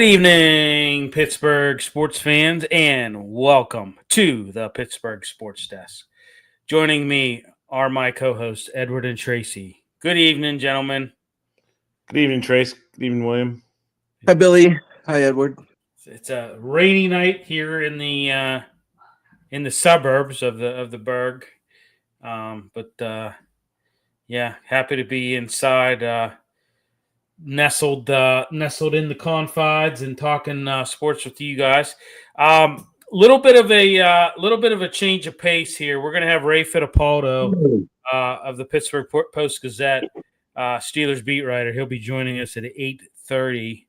evening, Pittsburgh sports fans, and welcome to the Pittsburgh Sports Desk. Joining me are my co-hosts, Edward and Tracy. Good evening, gentlemen. Good evening, Trace. Good evening, William. Hi, Billy. Hi, Edward. It's a rainy night here in the suburbs of the burg, but happy to be inside. Nestled in the confides and talking sports with you guys. Little bit of a change of pace here. We're going to have Ray Fittipaldo of the Pittsburgh Post-Gazette, Steelers beat writer. He'll be joining us at 8:30.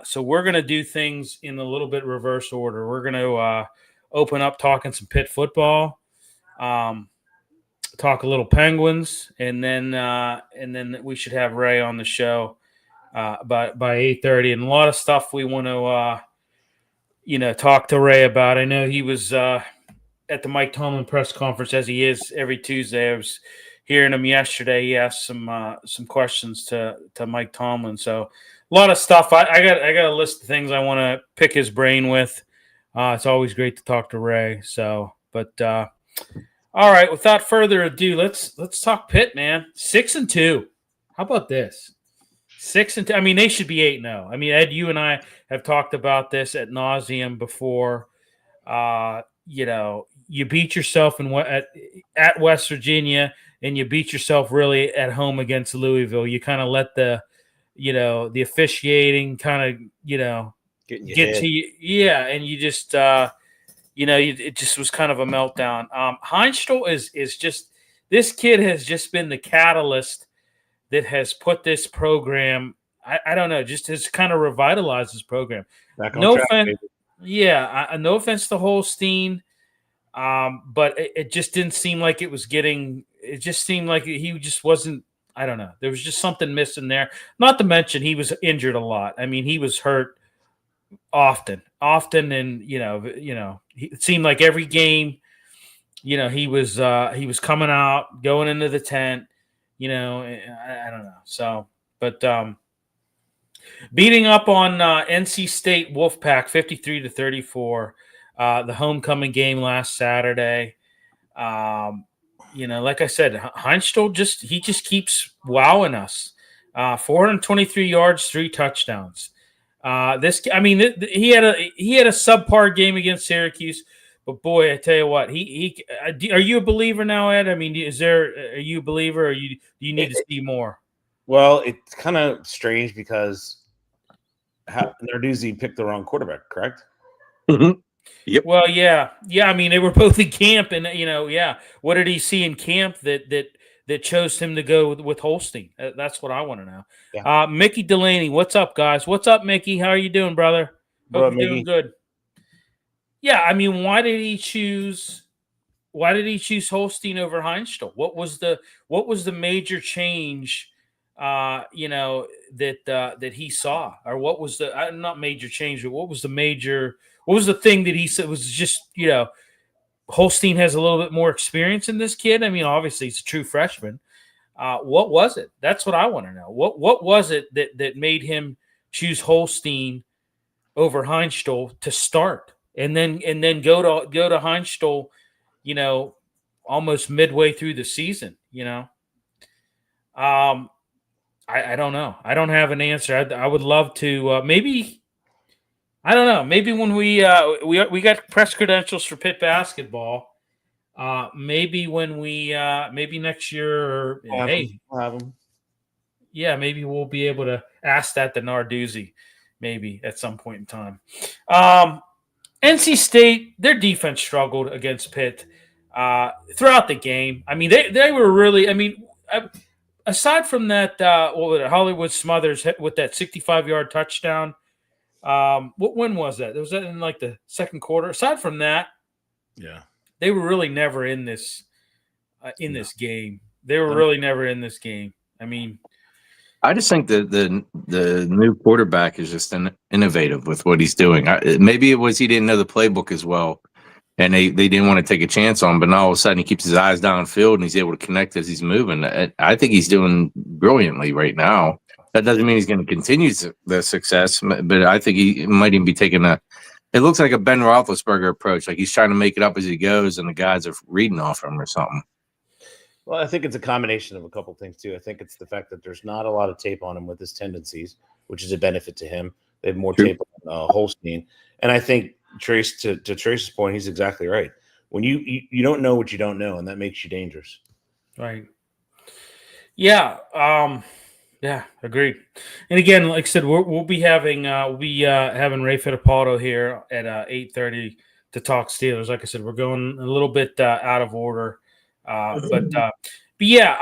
So we're going to do things in a little bit reverse order. We're going to open up talking some Pitt football. Talk a little Penguins, and then we should have Ray on the show by 8:30, and a lot of stuff we want to talk to Ray about. I know he was at the Mike Tomlin press conference, as he is every Tuesday. I was hearing him yesterday. He asked some questions to Mike Tomlin, so a lot of stuff. I got a list of things I want to pick his brain with. It's always great to talk to Ray. So, but. All right, without further ado, let's talk Pitt, man. 6-2. How about this? 6-2. I mean, they should be 8-0. I mean, Ed, you and I have talked about this ad nauseum before. You beat yourself at West Virginia, and you beat yourself really at home against Louisville. You kind of let the officiating kind of get to you. Yeah, and you just it just was kind of a meltdown. Heinstall is just – this kid has just been the catalyst that has put this program – I don't know, just has kind of revitalized this program. No offense to Holstein, but it just didn't seem like it was getting – it just seemed like he just wasn't – I don't know. There was just something missing there. Not to mention he was injured a lot. I mean, he was hurt often, and it seemed like every game, he was coming out, going into the tent, I don't know. So, but beating up on NC State Wolfpack 53-34, the homecoming game last Saturday. Like I said, Heinstall just keeps wowing us. 423 yards, 3 touchdowns. He had a subpar game against Syracuse, but boy, I tell you what, are you a believer now, Ed? I mean, are you a believer, or do you need to see more? Well, it's kind of strange because Narduzzi picked the wrong quarterback, correct? Mm-hmm. Yep. Well, yeah. I mean, they were both in camp, and what did he see in camp that chose him to go with Holstein? That's what I want to know. Yeah. Mickey Delaney, what's up, guys? What's up, Mickey? How are you doing, brother? Hope you're doing good. Yeah, I mean, why did he choose Holstein over Heinstall? What was the major change, that he saw, or what was the not major change, but what was the thing that he said was just Holstein has a little bit more experience in this kid. I mean, obviously, he's a true freshman. What was it? That's what I want to know. What was it that made him choose Holstein over Heinstall to start, and then go to Heinstall, almost midway through the season? I don't know. I don't have an answer. I would love to maybe. I don't know. Maybe when we got press credentials for Pitt basketball, maybe when maybe next year, we'll have them. Yeah, maybe we'll be able to ask that to Narduzzi, maybe at some point in time. NC State, their defense struggled against Pitt throughout the game. I mean, they were really. I mean, aside from that, Hollywood Smothers with that 65-yard touchdown. When was that? Was that in like the second quarter? Aside from that, yeah, they were really never in this this game. They were really never in this game. I mean, I just think that the new quarterback is just innovative with what he's doing. Maybe it was he didn't know the playbook as well, and they didn't want to take a chance on him. But now all of a sudden he keeps his eyes downfield and he's able to connect as he's moving. I think he's doing brilliantly right now. That doesn't mean he's going to continue the success, but I think he might even be taking it looks like a Ben Roethlisberger approach. Like he's trying to make it up as he goes, and the guys are reading off him or something. Well, I think it's a combination of a couple things too. I think it's the fact that there's not a lot of tape on him with his tendencies, which is a benefit to him. They have more tape on Holstein, and I think Trace to Trace's point, he's exactly right. When you don't know what you don't know, and that makes you dangerous. Right. Yeah. Yeah. Agreed. And again, like I said, we'll be having Ray Fittipaldo here at 8:30 to talk Steelers. Like I said, we're going a little bit out of order, but yeah.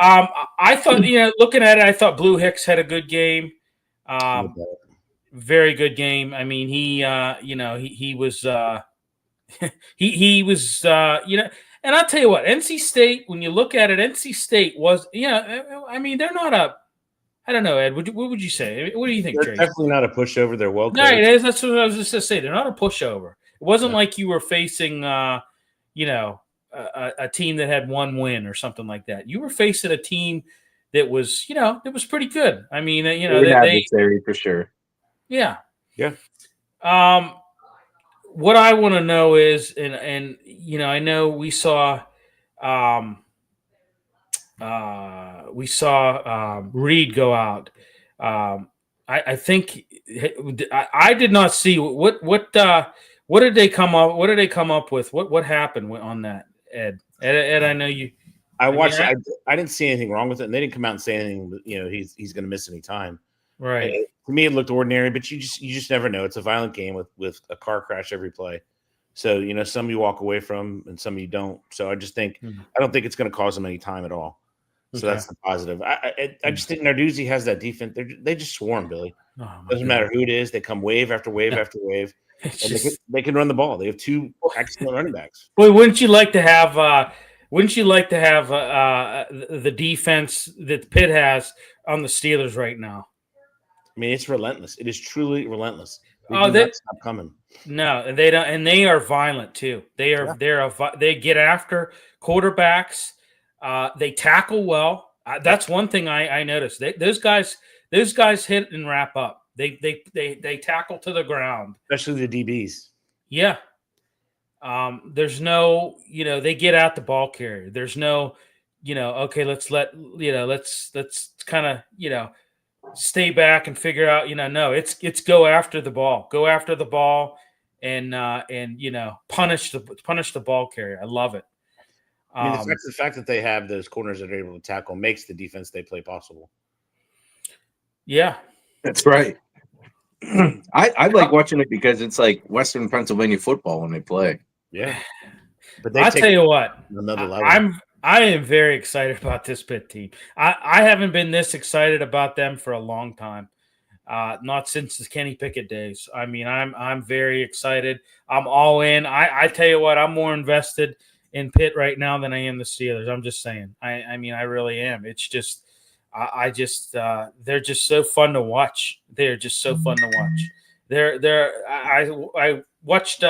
I thought looking at it, I thought Blue Hicks had a good game. Very good game. I mean, he was he was and I'll tell you what, NC State, when you look at it, NC State was, I mean, they're not I don't know, Ed. What would you say? What do you think, They're definitely not a pushover. They're well coached. No, it is. That's what I was just going to say. They're not a pushover. It wasn't like you were facing, a team that had one win or something like that. You were facing a team that was, that was pretty good. I mean, they for sure. Yeah. Yeah. What I want to know is, and I know we saw Reed go out. I think I did not see what did they come up. What did they come up with? What happened on that, Ed? Ed, I know you. I watched. I didn't see anything wrong with it, and they didn't come out and say anything. He's going to miss any time. Right. To me, it looked ordinary, but you just never know. It's a violent game with a car crash every play. So some you walk away from, and some you don't. So I just think I don't think it's going to cause them any time at all. So that's the positive. I just think Narduzzi has that defense. They just swarm, Billy. Doesn't matter who it is. They come wave after wave after wave. And they can run the ball. They have two excellent running backs. Boy, wouldn't you like to have the defense that Pitt has on the Steelers right now? I mean, it's relentless. It is truly relentless. They stop coming. No, and they don't, and they are violent too. They are they get after quarterbacks. They tackle well. That's one thing I noticed. Those guys hit and wrap up. They tackle to the ground, especially the DBs. Yeah. There's no, they get out the ball carrier. There's no, okay, let's kind of, stay back and figure out, no, it's go after the ball, and punish the ball carrier. I love it. I mean, the fact that they have those corners that are able to tackle makes the defense they play possible. Yeah, that's right. I like watching it because it's like Western Pennsylvania football when they play. Yeah, but I'll tell you what, another level. I am very excited about this Pitt team. I haven't been this excited about them for a long time. Not since the Kenny Pickett days. I mean, I'm very excited. I'm all in. I tell you what, I'm more invested in Pitt right now than I am the Steelers. I'm just saying. I mean, I really am. It's just, they're just so fun to watch. They're just so fun to watch. I watched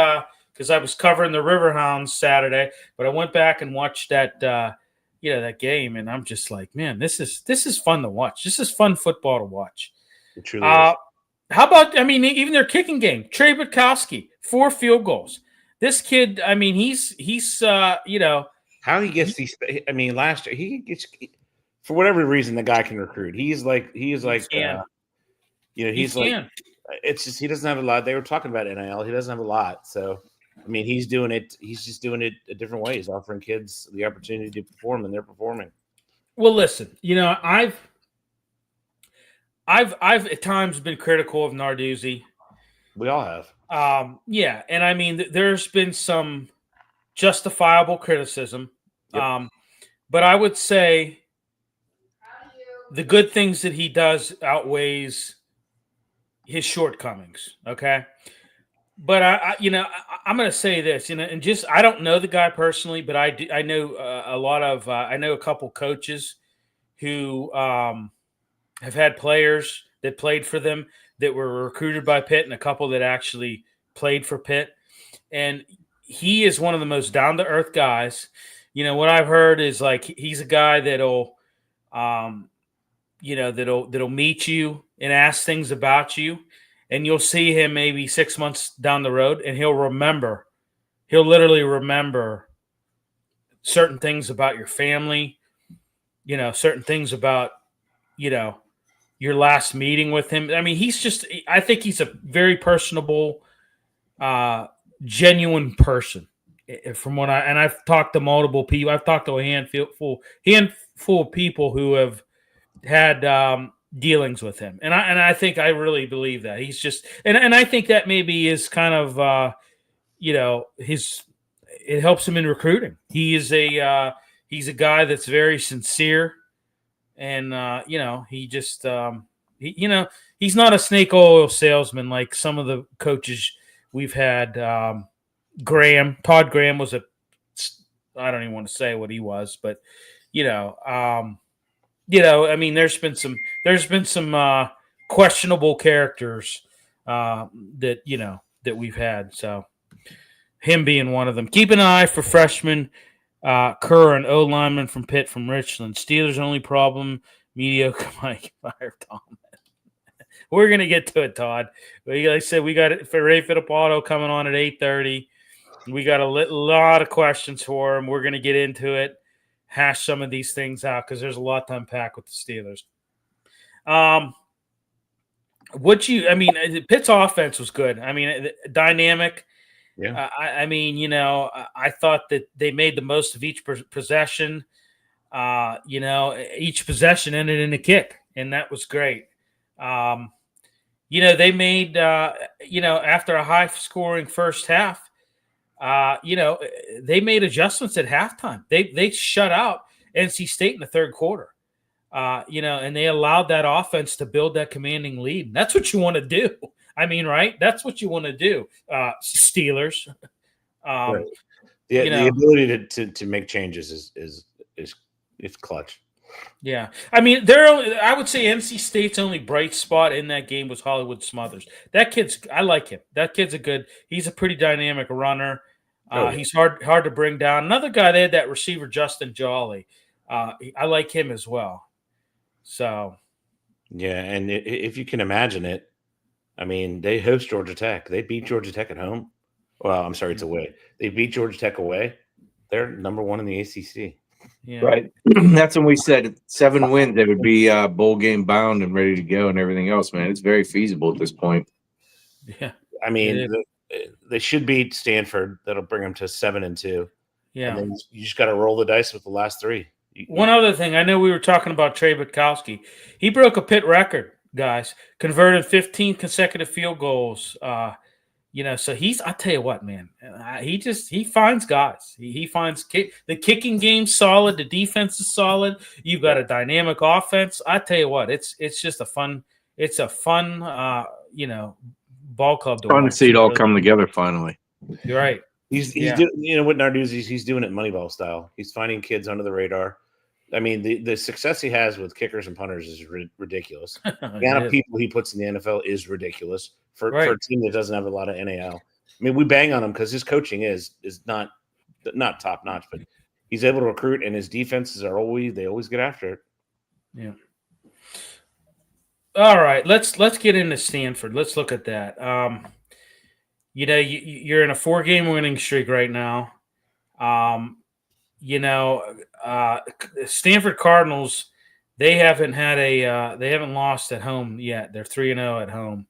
because I was covering the Riverhounds Saturday, but I went back and watched that that game, and I'm just like, man, this is fun to watch. This is fun football to watch. It truly is. How about, even their kicking game? Trey Bukowski, 4 field goals. This kid, he's how he gets these. Last year he gets, for whatever reason, the guy can recruit. He's like, it's just he doesn't have a lot. They were talking about NIL. He doesn't have a lot, so. He's doing it. He's just doing it a different way. He's offering kids the opportunity to perform, and they're performing. Well, listen, I've at times been critical of Narduzzi. We all have. Yeah, and there's been some justifiable criticism. Yep. But I would say the good things that he does outweighs his shortcomings. Okay. But I'm going to say this, and just I don't know the guy personally, but I know I know a couple coaches who have had players that played for them that were recruited by Pitt, and a couple that actually played for Pitt. And he is one of the most down to earth guys. What I've heard is like he's a guy that'll that'll meet you and ask things about you, and you'll see him maybe 6 months down the road, and he'll literally remember certain things about your family, certain things about, your last meeting with him. I mean, I think he's a very personable, genuine person. From what I've talked to multiple people. I've talked to a handful of people who have had dealings with him, and I think I really believe that he's just, and I think that maybe is kind of it helps him in recruiting. He's a guy that's very sincere, and he just he's not a snake oil salesman like some of the coaches we've had. Todd Graham was I don't even want to say what he was, but I mean, there's been some questionable characters that we've had. So him being one of them. Keep an eye for freshman Kerr, an O lineman from Pitt from Richland. Steelers' only problem, mediocre Mike Fire Tom. We're gonna get to it, Todd. Like I said, we got it for Ray Fittipaldo coming on at 8:30. We got a lot of questions for him. We're going to get into it, hash some of these things out because there's a lot to unpack with the Steelers. Pitt's offense was good. I mean, dynamic. Yeah. I thought that they made the most of each possession. Each possession ended in a kick, and that was great. They made, after a high-scoring first half, they made adjustments at halftime. They shut out NC State in the third quarter, and they allowed that offense to build that commanding lead. And that's what you want to do. I mean, right? That's what you want to do, Steelers. Right. The ability to make changes is clutch. Yeah. I mean, I would say NC State's only bright spot in that game was Hollywood Smothers. I like him. That kid's he's a pretty dynamic runner. He's hard to bring down. Another guy, they had that receiver, Justin Jolly. I like him as well. So. Yeah, and if you can imagine it, I mean, they host Georgia Tech. They beat Georgia Tech at home. Well, I'm sorry, it's away. They beat Georgia Tech away. They're number one in the ACC. Yeah. Right. That's when we said 7 wins, they would be bowl game bound and ready to go and everything else, man. It's very feasible at this point. Yeah. I mean, they should beat Stanford. That'll bring them to 7-2. Yeah. And then you just got to roll the dice with the last 3. One other thing, I know we were talking about Trey Butkowski. He broke a Pitt record, guys. Converted 15 consecutive field goals. So I tell you what, man, he finds guys. He finds the kicking game's solid. The defense is solid. You've got a dynamic offense. I tell you what, it's just a fun ball club. Fun to see it all come together finally. You're right. He's doing, what Narduzzi's he's doing it Moneyball style. He's finding kids under the radar. I mean, the success he has with kickers and punters is ridiculous. The amount of people he puts in the NFL is ridiculous for a team that doesn't have a lot of NAL. I mean, we bang on him because his coaching is not top notch, but he's able to recruit, and his defenses they always get after it. Yeah. All right, let's get into Stanford. Let's look at that. You're in a 4-game winning streak right now. Stanford Cardinals, they haven't lost at home yet. They're 3-0 at home.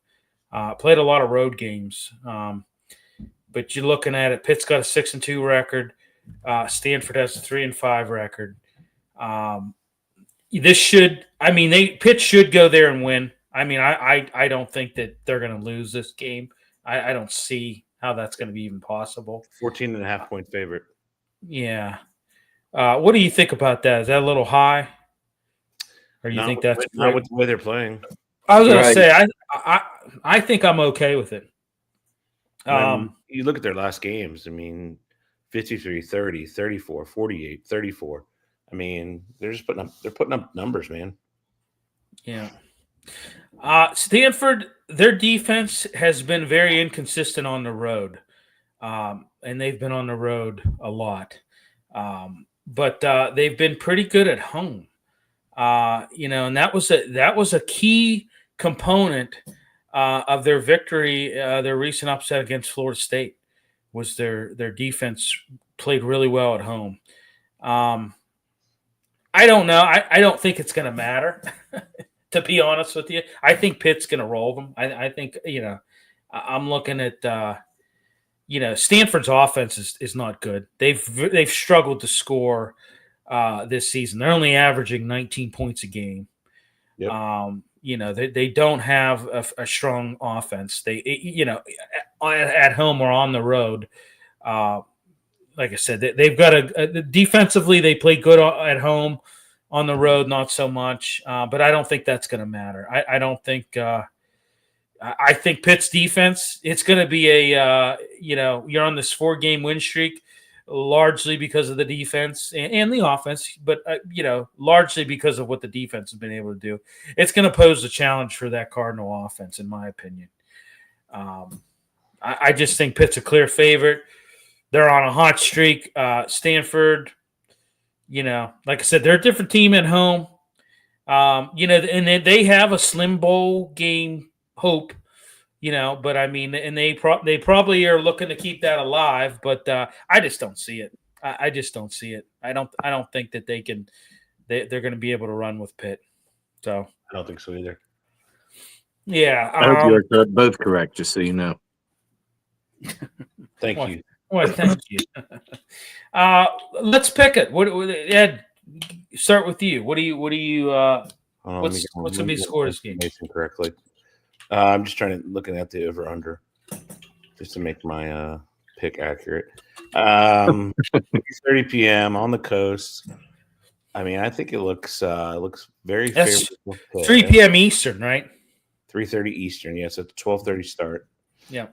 Played a lot of road games. But you're looking at it, Pitt's got a 6-2 record. Stanford has a 3-5 record. Pitt should go there and win. I mean, I don't think that they're going to lose this game. I don't see how that's going to be even possible. 14.5-point favorite. Yeah. What do you think about that? Is that a little high? Or you think that's not with the way they're playing? I was going to say, I think I'm okay with it. You look at their last games, I mean, 53, 30, 34, 48, 34. I mean, they're putting up numbers, man. Yeah. Stanford, their defense has been very inconsistent on the road. And they've been on the road a lot. But they've been pretty good at home. And that was a key component of their victory, their recent upset against Florida State, was their defense played really well at home. I don't know. I don't think it's going to matter, to be honest with you. I think Pitt's going to roll them. I think, I'm looking at, Stanford's offense is not good. They've struggled to score this season. They're only averaging 19 points a game. Yep. They don't have a strong offense. At home or on the road, like I said, they've got defensively, they play good at home. On the road, not so much. But I don't think that's going to matter. I don't think. I think Pitt's defense, it's going to be you're on this 4-game win streak, largely because of the defense and the offense, but largely because of what the defense has been able to do. It's going to pose a challenge for that Cardinal offense, in my opinion. I just think Pitt's a clear favorite. They're on a hot streak. Stanford, like I said, they're a different team at home. And they have a slim bowl game hope, but I mean, and they probably are looking to keep that alive, but I just don't see it. I just don't see it. I don't think that they're going to be able to run with Pitt. So I don't think so either. Yeah. I hope you're both correct, just so you know. Thank you. Well, thank you. Let's pick it. Ed, start with you. What's going to be the score of this game? Correctly. I'm just looking at the over under just to make my pick accurate. 30 p.m. on the coast. I mean, I think it looks very favorable. 3 p.m. Eastern, right? 3:30 Eastern. Yes, it's a 12:30 start. Yeah.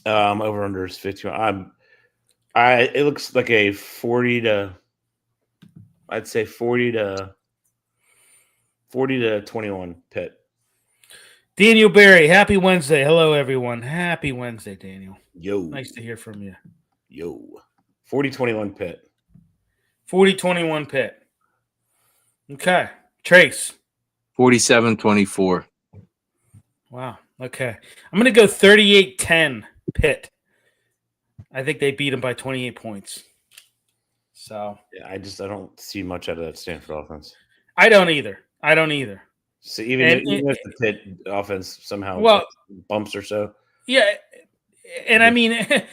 Over under is 51. It looks like a 40 to 21 Pitt. Daniel Berry, happy Wednesday. Hello, everyone. Happy Wednesday, Daniel. Yo. Nice to hear from you. Yo. 40-21 Pitt. 40-21 Pitt. Okay. Trace. 47-24. Wow. Okay. I'm going to go 38-10 Pitt. I think they beat them by 28 points. So yeah, I don't see much out of that Stanford offense. I don't either. So even if the Pitt offense somehow bumps or so. Yeah, and I mean, I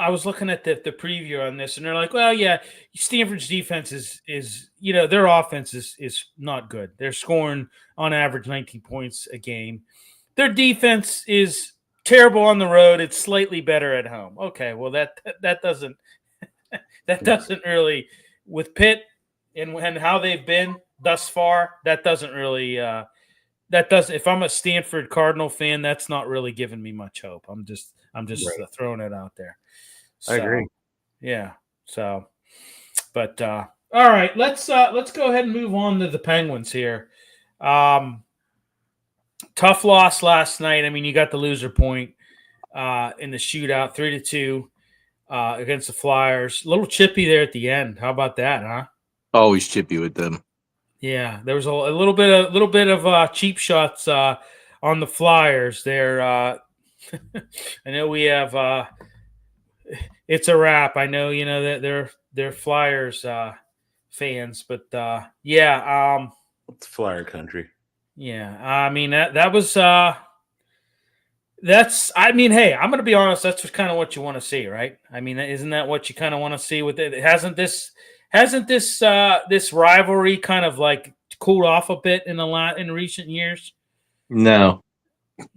was looking at the preview on this, and they're like, well, yeah, Stanford's defense is their offense is not good. They're scoring on average 19 points a game. Their defense is terrible on the road. It's slightly better at home. Okay, well that doesn't really, with Pitt and how they've been thus far, that doesn't really if I'm a Stanford Cardinal fan, that's not really giving me much hope. I'm just right. Throwing it out there. So, I agree. Yeah. So, but all right, let's go ahead and move on to the Penguins here. Tough loss last night. I mean, you got the loser point in the shootout, 3-2 against the Flyers. A little chippy there at the end. How about that, huh? Always chippy with them. Yeah, there was a little bit of cheap shots on the Flyers there. I know we have it's a wrap. I know that they're Flyers fans, but it's Flyer country. Yeah, I mean that was that's. I mean, hey, I'm going to be honest. That's just kind of what you want to see, right? I mean, isn't that what you kind of want to see with it? Hasn't this rivalry kind of like cooled off a bit in recent years? No,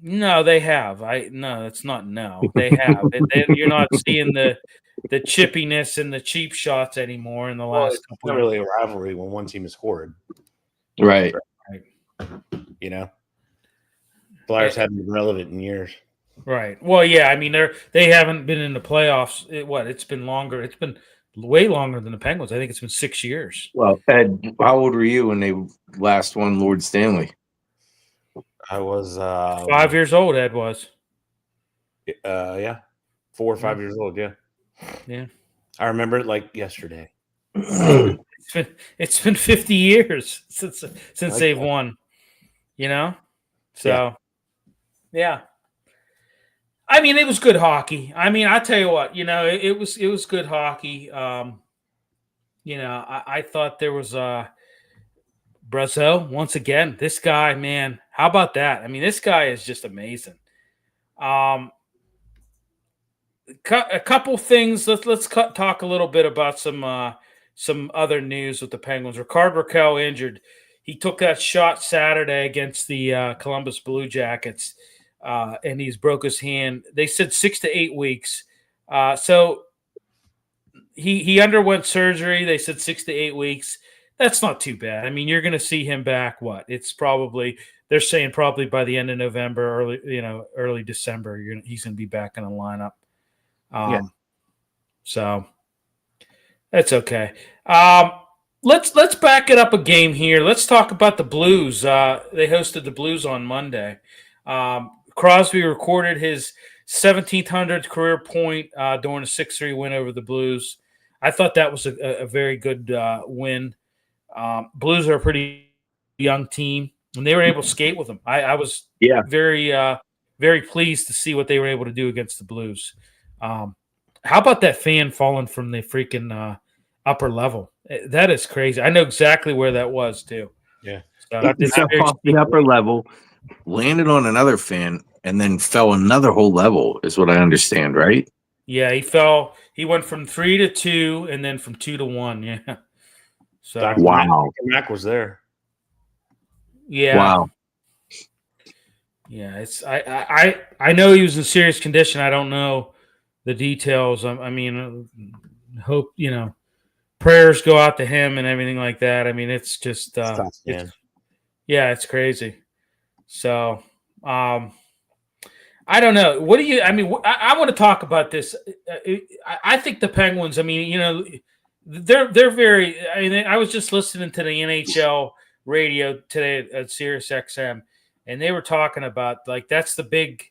they have. No, it's not. No, they have. You're not seeing the chippiness and the cheap shots anymore in the last. It's not really a rivalry when one team is horrid, right? Flyers haven't been relevant in years. Right. Well, yeah. I mean, they haven't been in the playoffs. It's been longer. It's been way longer than the Penguins. I think it's been 6 years. Well, Ed, how old were you when they last won Lord Stanley? I was 5 years old. Ed was. 4 or 5 years old. Yeah. Yeah. I remember it like yesterday. It's been 50 years since they've won. So yeah. I mean, it was good hockey. I mean, I tell you what, it was good hockey. I thought there was Brazeau once again. This guy, man, how about that? I mean, this guy is just amazing. A couple things. Let's talk a little bit about some other news with the Penguins. Rickard Rakell injured. He took that shot Saturday against the Columbus Blue Jackets, and he's broke his hand. They said 6 to 8 weeks. So he underwent surgery. They said 6 to 8 weeks. That's not too bad. I mean, you're going to see him back. What? It's probably they're saying probably by the end of November, early December. He's going to be back in the lineup. So that's okay. Let's back it up a game here. Let's talk about the Blues. They hosted the Blues on Monday. Crosby recorded his 1,700th career point during a 6-3 win over the Blues. I thought that was a very good win. Blues are a pretty young team, and they were able to skate with them. I was very, very pleased to see what they were able to do against the Blues. How about that fan falling from the freaking upper level? That is crazy. I know exactly where that was too. Yeah, so off the upper level, landed on another fan, and then fell another whole level. Is what I understand, right? Yeah, he fell. He went from 3 to 2, and then from 2 to 1. Yeah. So wow, Mac was there. Yeah. Wow. Yeah, it's I know he was in serious condition. I don't know the details. I mean, hope prayers go out to him and everything like that. I mean, it's just it's crazy. So I don't know. What do you? I mean, I want to talk about this. I think the Penguins. I mean, they're very. I mean, I was just listening to the NHL radio today at Sirius XM, and they were talking about that's the big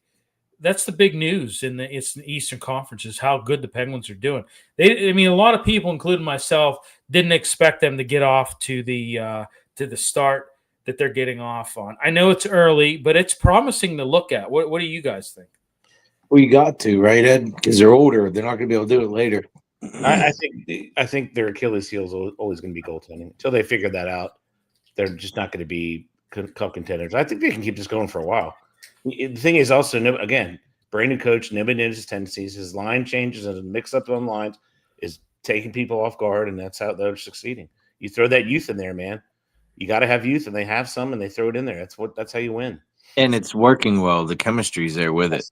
news in the Eastern Conference is how good the Penguins are doing. A lot of people, including myself, didn't expect them to get off to the start that they're getting off on. I know it's early, but it's promising to look at. What do you guys think? Well, you got to, right, Ed? Because they're older. They're not going to be able to do it later. I think their Achilles heel is always going to be goaltending. Until they figure that out, they're just not going to be cup contenders. I think they can keep this going for a while. The thing is also, again, brand new coach, nobody knows his tendencies. His line changes and mix up on lines is taking people off guard, and that's how they're succeeding. You throw that youth in there, man. You got to have youth, and they have some, and they throw it in there. That's how you win. And it's working well. The chemistry's there with it.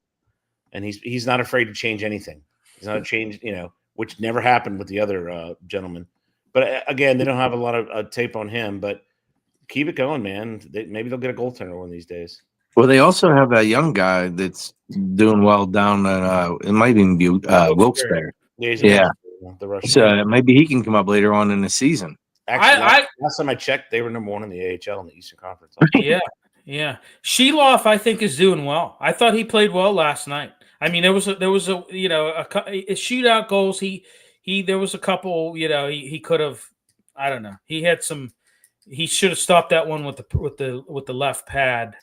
And he's not afraid to change anything. He's not changed, which never happened with the other gentleman. But again, they don't have a lot of tape on him. But keep it going, man. Maybe they'll get a goaltender one of these days. Well, they also have a young guy that's doing well down at it might even be Wilkes-Barre. Yeah. The Russian. So maybe he can come up later on in the season. Actually, last time I checked, they were number 1 in the AHL in the Eastern Conference. Yeah. Sheloff, I think, is doing well. I thought he played well last night. I mean, there was a shootout goals. There was a couple. He could have. I don't know. He had some. He should have stopped that one with the left pad.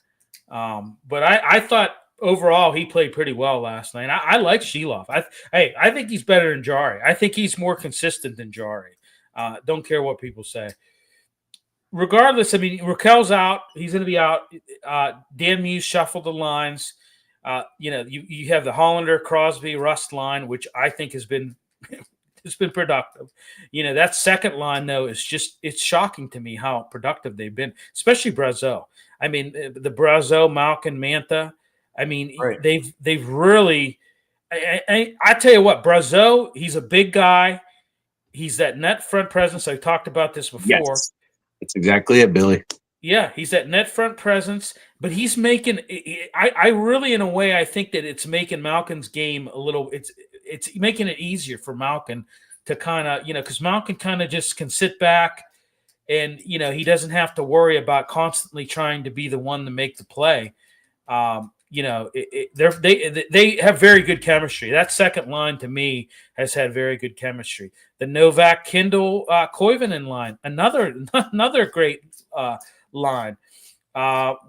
But I thought overall he played pretty well last night. I like Sheloff. I think he's better than Jari. I think he's more consistent than Jari. Don't care what people say. Regardless, I mean, Rakell's out. He's going to be out. Dan Muse shuffled the lines. You have the Hollander, Crosby, Rust line, which I think has been productive. That second line though it's shocking to me how productive they've been, especially Brazeau. I mean, the Brazeau, Malkin, Mantha. I mean, right. They've really. I tell you what, Brazeau, he's a big guy. He's that net front presence. I talked about this before. Yes. That's exactly it, Billy. Yeah, he's that net front presence, but he's making. I really, in a way, I think that it's making Malkin's game a little. It's making it easier for Malkin to kind of, because Malkin kind of just can sit back, and he doesn't have to worry about constantly trying to be the one to make the play. they have very good chemistry. That second line to me has had very good chemistry. The Novak, Kindle, Koivunen line, another great line.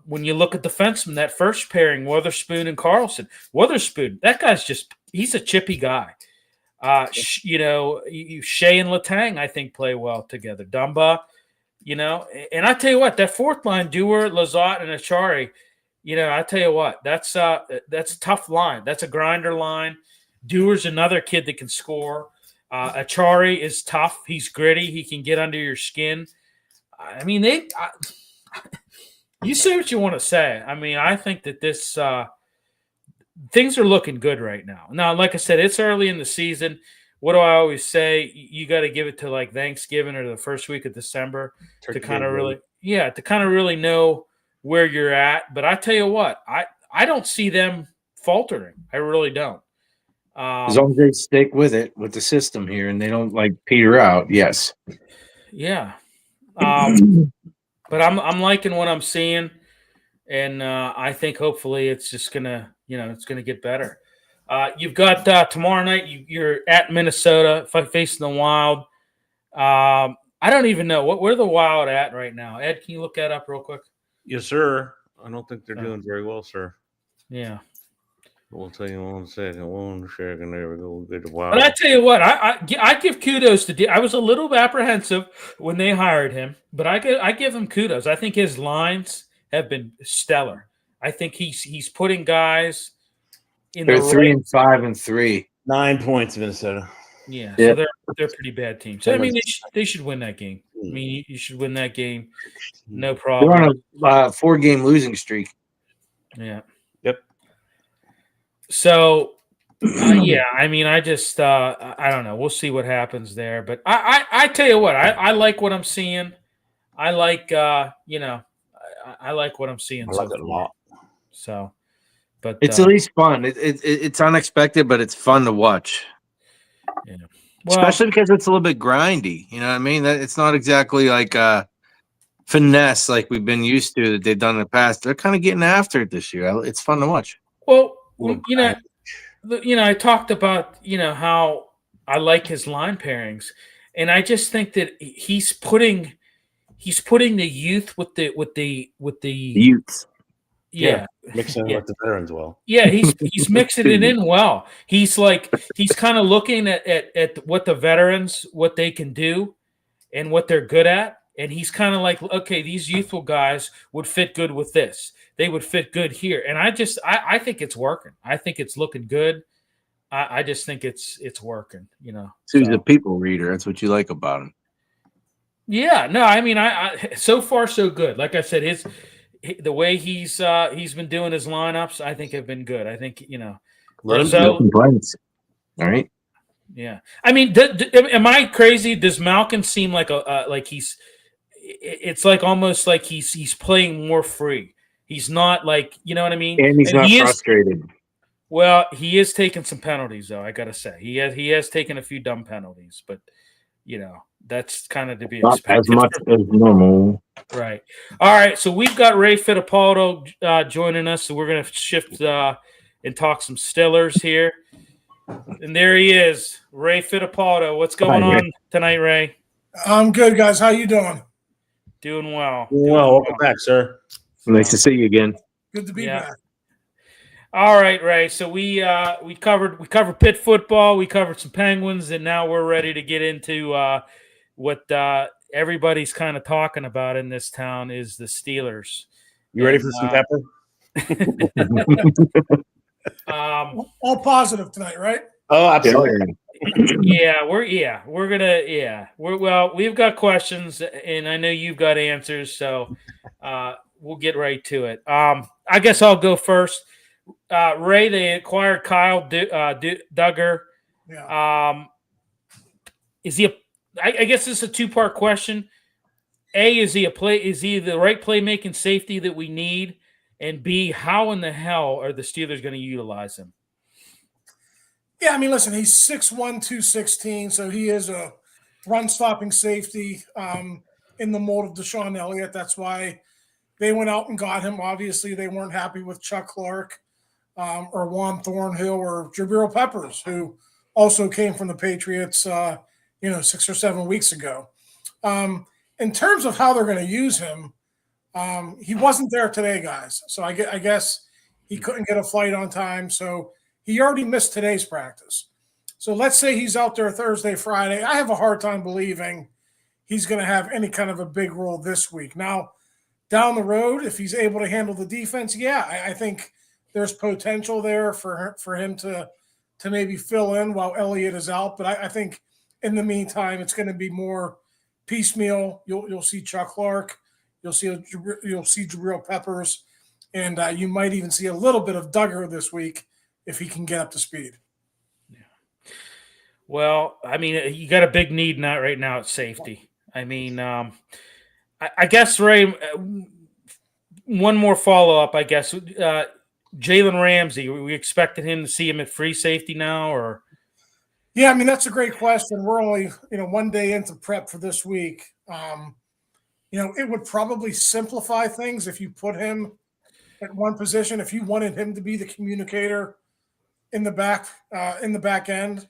When you look at defensemen, that first pairing, Witherspoon and Carlson. Witherspoon, that guy's he's a chippy guy. Shea and Letang, I think, play well together. Dumba, and I tell you what, that fourth line, Dewar, Lizotte, and Achari, I tell you what, that's a tough line. That's a grinder line. Dewar's another kid that can score. Achari is tough. He's gritty. He can get under your skin. I mean, you say what you want to say. I mean, I think that this things are looking good right now. Now, like I said, it's early in the season. What do I always say? You got to give it to like Thanksgiving or the first week of December to kind of really know where you're at. But I tell you what, I don't see them faltering. I really don't. As long as they stick with it, with the system here, and they don't like peter out. Yes. Yeah. But I'm liking what I'm seeing, and I think hopefully it's just gonna get better. You've got tomorrow night. You're at Minnesota facing the Wild. I don't even know where the Wild at right now. Ed, can you look that up real quick? Yes, sir. I don't think they're doing very well, sir. Yeah. We'll tell you one second. One second. There we go. Get the Wild. But I tell you what, I give kudos to. I was a little apprehensive when they hired him, but I give him kudos. I think his lines have been stellar. I think he's putting guys in. They're 3-5-3. 9 points, Minnesota. Yeah, so they're a pretty bad team. So I mean, they should win that game. I mean, you should win that game, no problem. They're on a 4-game losing streak. Yeah. Yep. So, I mean, I just I don't know. We'll see what happens there. But I tell you what, I like what I'm seeing. I like I like what I'm seeing. I like it a lot. So, but it's at least fun. It's unexpected, but it's fun to watch. Yeah. Well, especially because it's a little bit grindy. You know what I mean? It's not exactly like finesse like we've been used to that they've done in the past. They're kind of getting after it this year. It's fun to watch. Well, I talked about how I like his line pairings, and I just think that he's putting the youth with the youth. Yeah. Mixing it with the veterans well. Yeah, he's mixing it in well. He's kind of looking at what the veterans, what they can do and what they're good at. And he's kind of like, okay, these youthful guys would fit good with this. They would fit good here. And I think it's working. I think it's looking good. I just think it's working, So he's a people reader. That's what you like about him. Yeah, no, I mean, I so far so good. Like I said, the way he's been doing his lineups, I think have been good. I think no complaints. All right. Yeah, I mean, am I crazy? Does Malkin seem like he's? It's like almost like he's playing more free. He's not like what I mean. And he's not frustrated. Well, he is taking some penalties though. I gotta say he has taken a few dumb penalties, but that's kind of to be expected. Not as much as normal. Right. All right. So we've got Ray Fittipaldo joining us. So we're going to shift and talk some Steelers here. And there he is, Ray Fittipaldo. What's going on tonight, Ray? I'm good, guys. How you doing? Doing well. Welcome back, sir. Nice to see you again. Good to be back. All right, Ray. So we covered Pitt football. We covered some Penguins, and now we're ready to get into what everybody's kind of talking about in this town is the Steelers. You ready for some pepper? All positive tonight, right? Oh, absolutely. We've got questions, and I know you've got answers, so we'll get right to it. I guess I'll go first. Ray, they acquired Kyle Duggar. Yeah. Is he? I guess this is a two-part question. A, is he the right playmaking safety that we need? And B, how in the hell are the Steelers going to utilize him? Yeah, I mean, listen, he's 6'1", 216, so he is a run-stopping safety in the mold of Deshaun Elliott. That's why they went out and got him. Obviously, they weren't happy with Chuck Clark. or Juan Thornhill or Jabril Peppers, who also came from the Patriots, 6 or 7 weeks ago. In terms of how they're going to use him, he wasn't there today, guys. So I guess he couldn't get a flight on time. So he already missed today's practice. So let's say he's out there Thursday, Friday. I have a hard time believing he's going to have any kind of a big role this week. Now, down the road, if he's able to handle the defense, I think there's potential there for him to maybe fill in while Elliott is out. But I think in the meantime, it's going to be more piecemeal. You'll see Chuck Clark, you'll see Jabril Peppers, and you might even see a little bit of Duggar this week if he can get up to speed. Yeah. Well, I mean, you got a big need right now at safety. I mean, I guess, Ray, one more follow-up, I guess. Jalen Ramsey, we expected him to see him at free safety now, or? Yeah, I mean, that's a great question. We're only, 1 day into prep for this week. It would probably simplify things if you put him at one position. If you wanted him to be the communicator in the back end,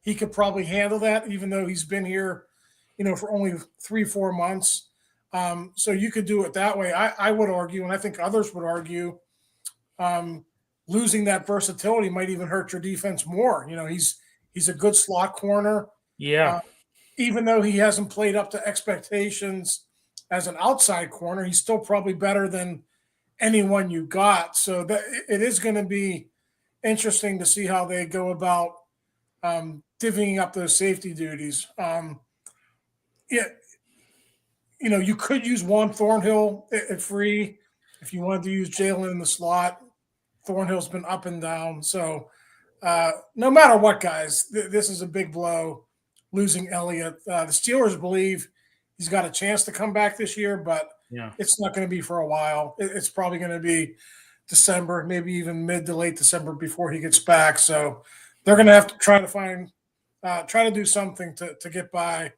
he could probably handle that, even though he's been here, for only 3-4 months. So you could do it that way. I would argue, and I think others would argue, losing that versatility might even hurt your defense more. He's a good slot corner. Yeah. Even though he hasn't played up to expectations as an outside corner, he's still probably better than anyone you got. So it is going to be interesting to see how they go about divvying up those safety duties. You could use Juan Thornhill at free if you wanted to use Jalen in the slot. Thornhill's been up and down. So no matter what, guys, this is a big blow, losing Elliott. The Steelers believe he's got a chance to come back this year, but it's not going to be for a while. It's probably going to be December, maybe even mid to late December before he gets back. So they're going to have to try to do something to get by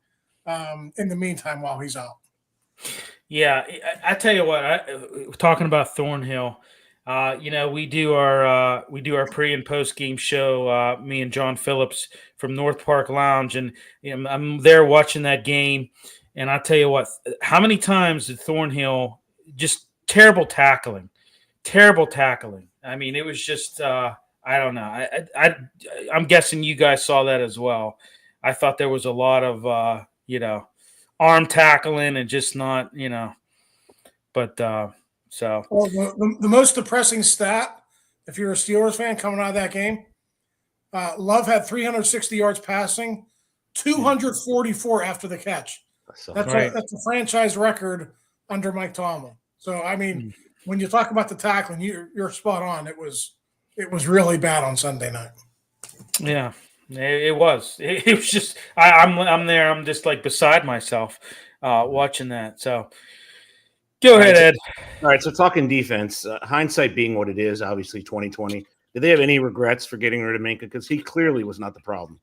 in the meantime while he's out. Yeah, I tell you what. Talking about Thornhill, we do our pre and post game show. Me and John Phillips from North Park Lounge, and I'm there watching that game. And I tell you what, how many times did Thornhill just terrible tackling? I mean, it was just I don't know. I'm guessing you guys saw that as well. I thought there was a lot of arm tackling and just not, but so. Well, the most depressing stat, if you're a Steelers fan coming out of that game, Love had 360 yards passing, 244 after the catch. That's a franchise record under Mike Tomlin. So, I mean, when you talk about the tackling, you're spot on. It was really bad on Sunday night. Yeah. It was. It was just. I'm there. I'm just like beside myself, watching that. So, go ahead, Ed. All right. So, talking defense, hindsight being what it is, obviously 2020. Did they have any regrets for getting rid of Minka? Because he clearly was not the problem.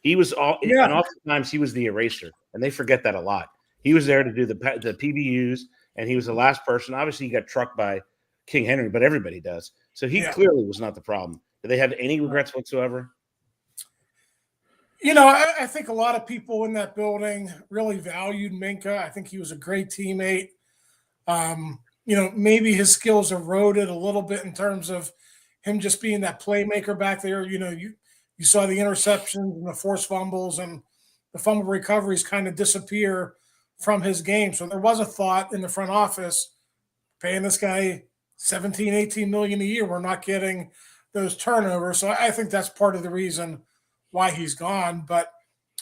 He was and oftentimes he was the eraser, and they forget that a lot. He was there to do the PBUs, and he was the last person. Obviously, he got trucked by King Henry, but everybody does. So he clearly was not the problem. Did they have any regrets whatsoever? I think a lot of people in that building really valued Minka. I think he was a great teammate. Maybe his skills eroded a little bit in terms of him just being that playmaker back there. You saw the interceptions and the forced fumbles and the fumble recoveries kind of disappear from his game. So there was a thought in the front office, paying this guy $17, $18 million a year. We're not getting those turnovers. So I think that's part of the reason why he's gone. But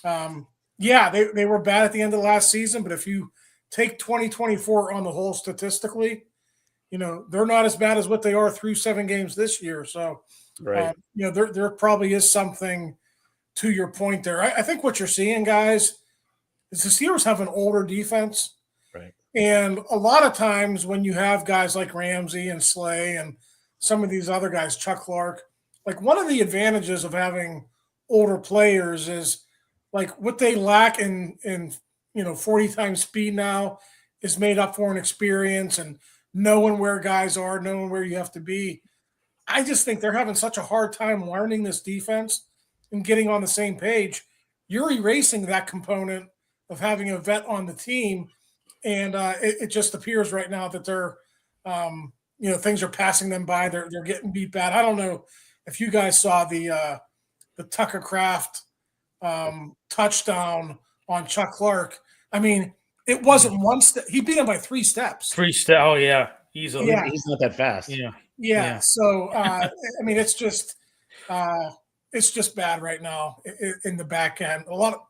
they were bad at the end of last season. But if you take 2024 on the whole statistically, they're not as bad as what they are through 7 games this year. So, there probably is something to your point there. I think what you're seeing, guys, is the Steelers have an older defense. Right. And a lot of times when you have guys like Ramsey and Slay and some of these other guys, Chuck Clark, like one of the advantages of having older players is like what they lack in 40 times speed now is made up for in experience and knowing where guys are, knowing where you have to be. I just think they're having such a hard time learning this defense and getting on the same page. You're erasing that component of having a vet on the team, and it just appears right now that they're, things are passing them by. They're getting beat bad. I don't know if you guys saw the Tucker Kraft touchdown on Chuck Clark. I mean, it wasn't one step. He beat him by 3 steps. 3 steps. Oh yeah, easily. Yeah. He's not that fast. Yeah. So I mean, it's just bad right now in the back end. A lot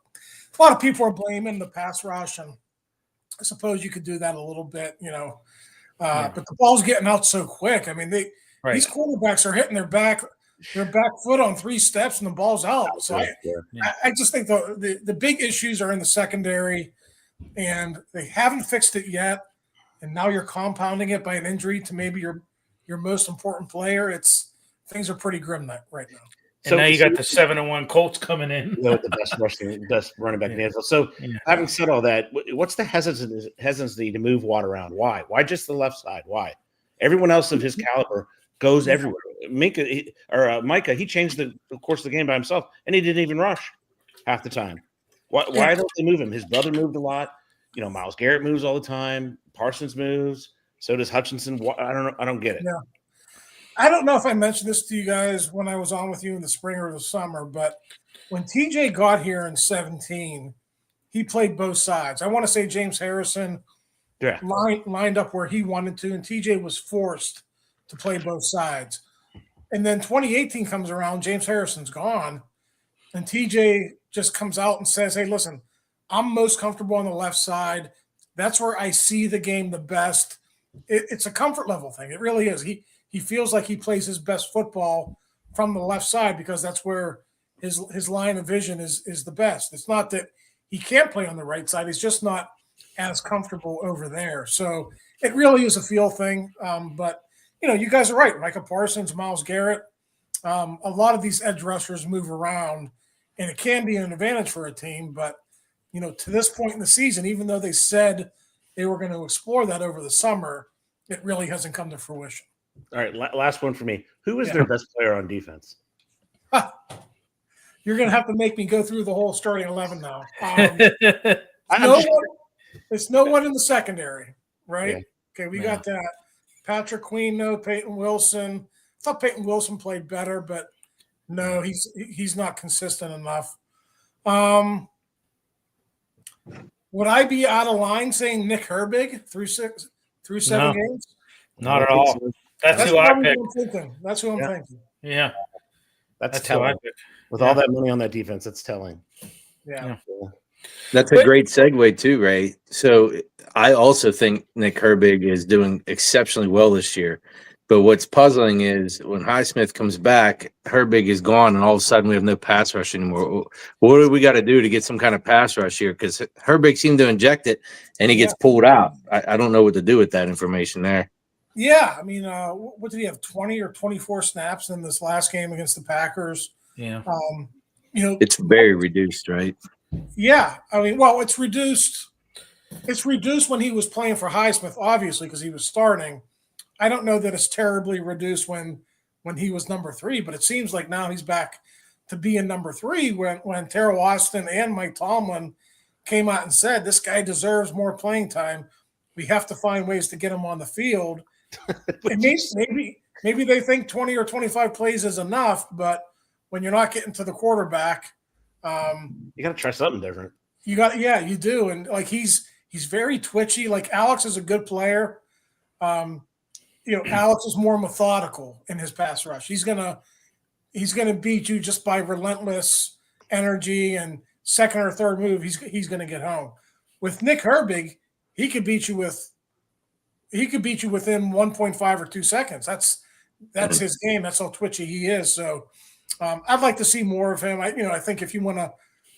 of people are blaming the pass rush, and I suppose you could do that a little bit, but the ball's getting out so quick. I mean, these quarterbacks are hitting their back foot on 3 steps, and the ball's out. So I just think the big issues are in the secondary, and they haven't fixed it yet. And now you're compounding it by an injury to maybe your most important player. Things are pretty grim right now. And now you got the 7-1 Colts coming in. With the best running back in the NFL. So having said all that, what's the hesitancy to move Watt around? Why? Why just the left side? Why? Everyone else of his caliber goes everywhere. Micah, he changed the course of the game by himself, and he didn't even rush half the time. Why don't they move him? His brother moved a lot. Myles Garrett moves all the time. Parsons moves. So does Hutchinson. I don't know. I don't get it. Yeah. I don't know if I mentioned this to you guys when I was on with you in the spring or the summer, but when TJ got here in 2017, he played both sides. I want to say James Harrison lined up where he wanted to, and TJ was forced to play both sides. And then 2018 comes around, James Harrison's gone, and TJ just comes out and says, hey, listen, I'm most comfortable on the left side. That's where I see the game the best. It's a comfort level thing. It really is. He feels like he plays his best football from the left side because that's where his line of vision is the best. It's not that he can't play on the right side. He's just not as comfortable over there. So it really is a feel thing. But, you guys are right. Micah Parsons, Myles Garrett, a lot of these edge rushers move around, and it can be an advantage for a team. But, to this point in the season, even though they said they were going to explore that over the summer, it really hasn't come to fruition. All right, last one for me. Who is their best player on defense? You're going to have to make me go through the whole starting 11 now. It's no one in the secondary, right? Yeah. Okay, we got that. Patrick Queen, no. Peyton Wilson. I thought Peyton Wilson played better, but no, he's not consistent enough. Would I be out of line saying Nick Herbig through 7 games? Not at all. That's who I picked. That's who I'm thinking. Yeah. That's telling. With all that money on that defense, it's telling. Yeah. That's a great segue too, Ray. So I also think Nick Herbig is doing exceptionally well this year. But what's puzzling is when Highsmith comes back, Herbig is gone, and all of a sudden we have no pass rush anymore. What do we got to do to get some kind of pass rush here? Because Herbig seemed to inject it, and he gets pulled out. I don't know what to do with that information there. Yeah, I mean, what did he have, 20 or 24 snaps in this last game against the Packers? Yeah. It's very reduced, right? Yeah. I mean, well, it's reduced. It's reduced when he was playing for Highsmith, obviously, because he was starting. I don't know that it's terribly reduced when he was number 3, but it seems like now he's back to being number 3 when Terrell Austin and Mike Tomlin came out and said, this guy deserves more playing time. We have to find ways to get him on the field. And maybe they think 20 or 25 plays is enough, but when you're not getting to the quarterback, you got to try something different. You do. And like he's very twitchy. Like Alex is a good player. Alex is more methodical in his pass rush. He's gonna beat you just by relentless energy and second or third move. He's gonna get home. With Nick Herbig, he could beat you within 1.5 or 2 seconds. That's his game. That's how twitchy he is. So I'd like to see more of him. I think if you want to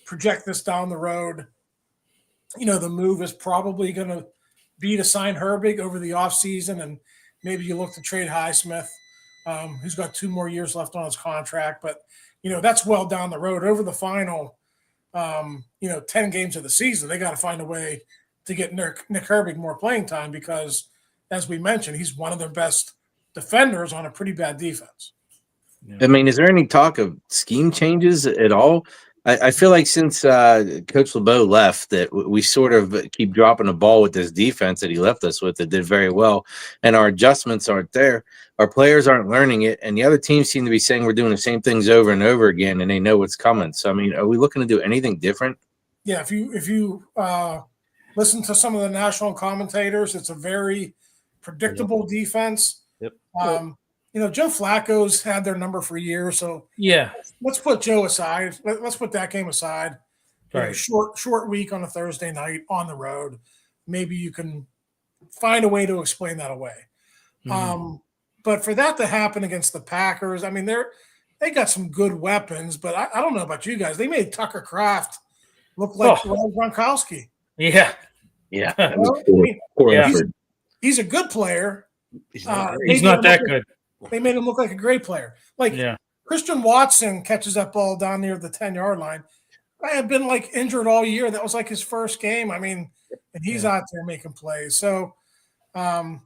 project this down the road, the move is probably going to be to sign Herbig over the offseason, and maybe you look to trade Highsmith, who's got 2 more years left on his contract. But, that's well down the road. Over the final, 10 games of the season, they got to find a way to get Nick Herbig more playing time because, as we mentioned, he's one of their best defenders on a pretty bad defense. I mean, is there any talk of scheme changes at all? I feel like since Coach LeBeau left, that we sort of keep dropping the ball with this defense that he left us with that did very well, and our adjustments aren't there. Our players aren't learning it, and the other teams seem to be saying we're doing the same things over and over again, and they know what's coming. So, I mean, are we looking to do anything different? Yeah, if you listen to some of the national commentators, it's a very predictable defense. Yep. Joe Flacco's had their number for years, so Yeah. let's put Joe aside. Let's put that game aside. Right. Short week on a Thursday night on the road. Maybe you can find a way to explain that away. But for that to happen against the Packers, I mean, they got some good weapons, but I don't know about you guys. They made Tucker Kraft look like Rob Gronkowski. Yeah. Yeah. He's a good player. He's not that good. They made him look like a great player. Christian Watson catches that ball down near the 10-yard line. I had been injured all year. That was his first game. I mean, and he's out there making plays. So, Jordan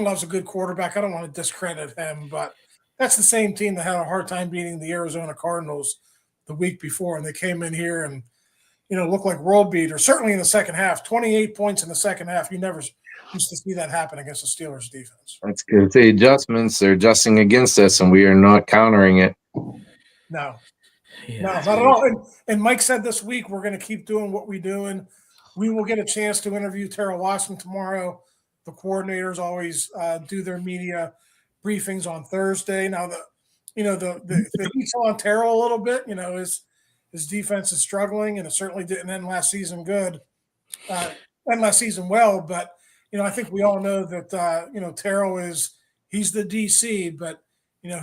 Love's a good quarterback. I don't want to discredit him, but that's the same team that had a hard time beating the Arizona Cardinals the week before, and they came in here and looked like world beaters. Certainly in the second half, 28 points in the second half. You never used to see that happen against the Steelers defense. That's good. The adjustments, they're adjusting against us, and we are not countering it. No, not at all. And Mike said this week we're going to keep doing what we're doing. We will get a chance to interview Terrell Watson tomorrow. The coordinators always do their media briefings on Thursday. Now, the heat's on Terrell a little bit. His defense is struggling, and it certainly didn't end last season good. End last season well, but I think we all know that Terrell he's the DC, but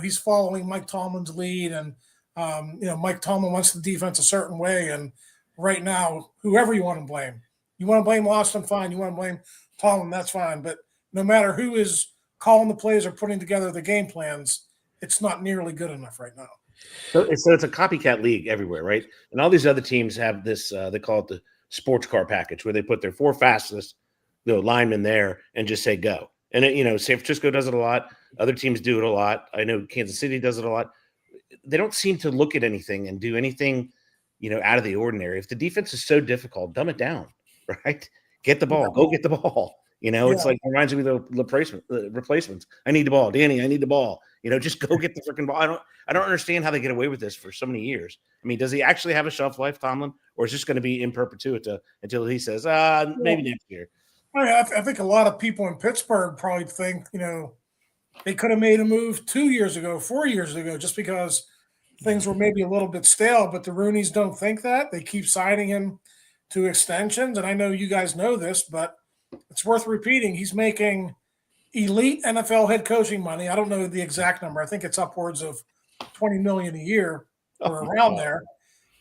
he's following Mike Tomlin's lead, and Mike Tomlin wants the defense a certain way. And right now, whoever you want to blame Austin, fine. You want to blame Tomlin, that's fine. But no matter who is calling the plays or putting together the game plans, it's not nearly good enough right now. So it's a copycat league everywhere, right? And all these other teams have this. They call it the sports car package, where they put their 4 fastest linemen there and just say go. And San Francisco does it a lot. Other teams do it a lot. I know Kansas City does it a lot. They don't seem to look at anything and do anything, out of the ordinary. If the defense is so difficult, dumb it down, right? Get the ball. Go get the ball. It's it reminds me of the replacements. I need the ball, Danny. I need the ball. Just go get the freaking ball. I don't understand how they get away with this for so many years. I mean, does he actually have a shelf life, Tomlin, or is this going to be in perpetuity until he says, maybe next year? I think a lot of people in Pittsburgh probably think, they could have made a move 2 years ago, 4 years ago, just because things were maybe a little bit stale. But the Rooneys don't think that. They keep signing him to extensions. And I know you guys know this, but it's worth repeating. He's making elite NFL head coaching money. I don't know the exact number. I think it's upwards of $20 million a year or around there.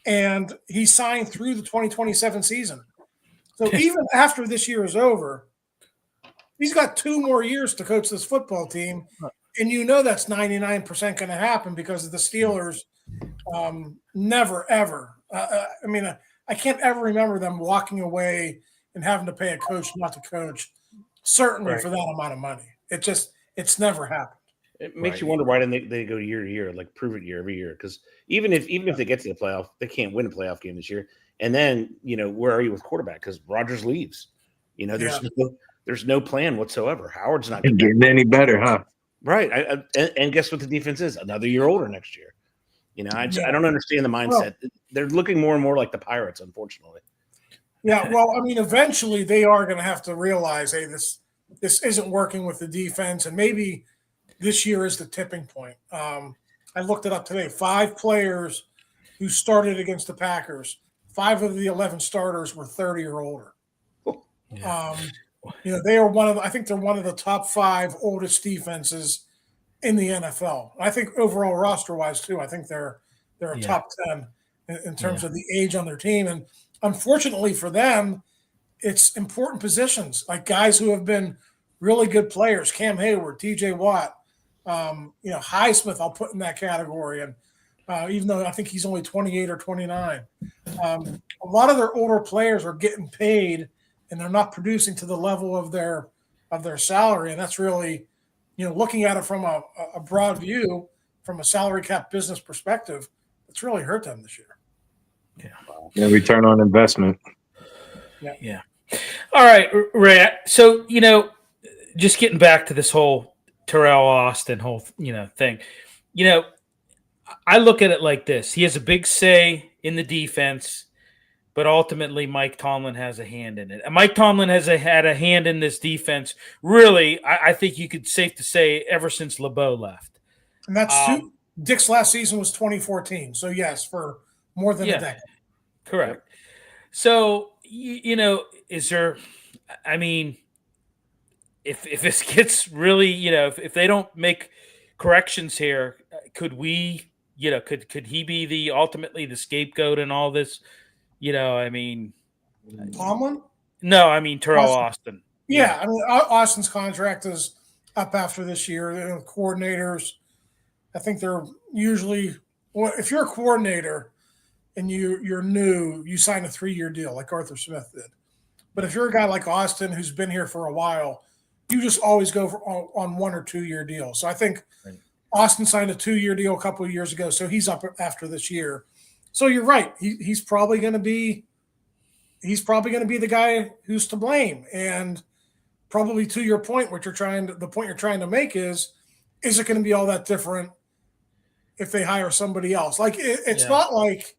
And he signed through the 2027 season. So even after this year is over, he's got 2 more years to coach this football team. And that's 99% going to happen because the Steelers never, ever. I can't ever remember them walking away and having to pay a coach not to coach, certainly for that amount of money. It's never happened. It makes you wonder why didn't they go year to year, prove it year every year? Because even if they get to the playoff, they can't win a playoff game this year. And then, where are you with quarterback? Because Rodgers leaves. There's no plan whatsoever. Howard's not getting any better, huh? Right. And guess what the defense is? Another year older next year. I don't understand the mindset. Well, they're looking more and more like the Pirates, unfortunately. Yeah, well, eventually they are going to have to realize, hey, this isn't working with the defense, and maybe this year is the tipping point. I looked it up today. 5 players who started against the Packers, 5 of the 11 starters were 30 or older. Yeah. They are I think they're one of the top 5 oldest defenses in the NFL. I think overall roster-wise too, I think they're a top 10 in terms of the age on their team. And unfortunately for them, it's important positions, like guys who have been really good players, Cam Hayward, TJ Watt, Highsmith, I'll put in that category. And even though I think he's only 28 or 29, a lot of their older players are getting paid and they're not producing to the level of their of their salary, and that's really, looking at it from a broad view, from a salary cap business perspective, it's really hurt them this year. Yeah, return on investment. Yeah. All right, Ray. So, just getting back to this whole Terrell Austin whole, thing, I look at it like this. He has a big say in the defense, but ultimately Mike Tomlin has a hand in it. And Mike Tomlin has had a hand in this defense, really, I think you could safe to say, ever since LeBeau left. And that's Dick's last season was 2014. So, yes, for more than a decade. Correct. So, is there – I mean, if this gets really – if they don't make corrections here, could we – could he be ultimately the scapegoat in all this? Tomlin? No, I mean Terrell Austin. Yeah, I mean Austin's contract is up after this year. Coordinators, I think they're usually if you're a coordinator and you're new, you sign a 3-year deal like Arthur Smith did. But if you're a guy like Austin who's been here for a while, you just always go on 1 or 2 year deals. So I think Austin signed a 2-year deal a couple of years ago, so he's up after this year. So you're right. He's probably going to be the guy who's to blame. And probably to your point, the point you're trying to make is it going to be all that different if they hire somebody else? Like it's not like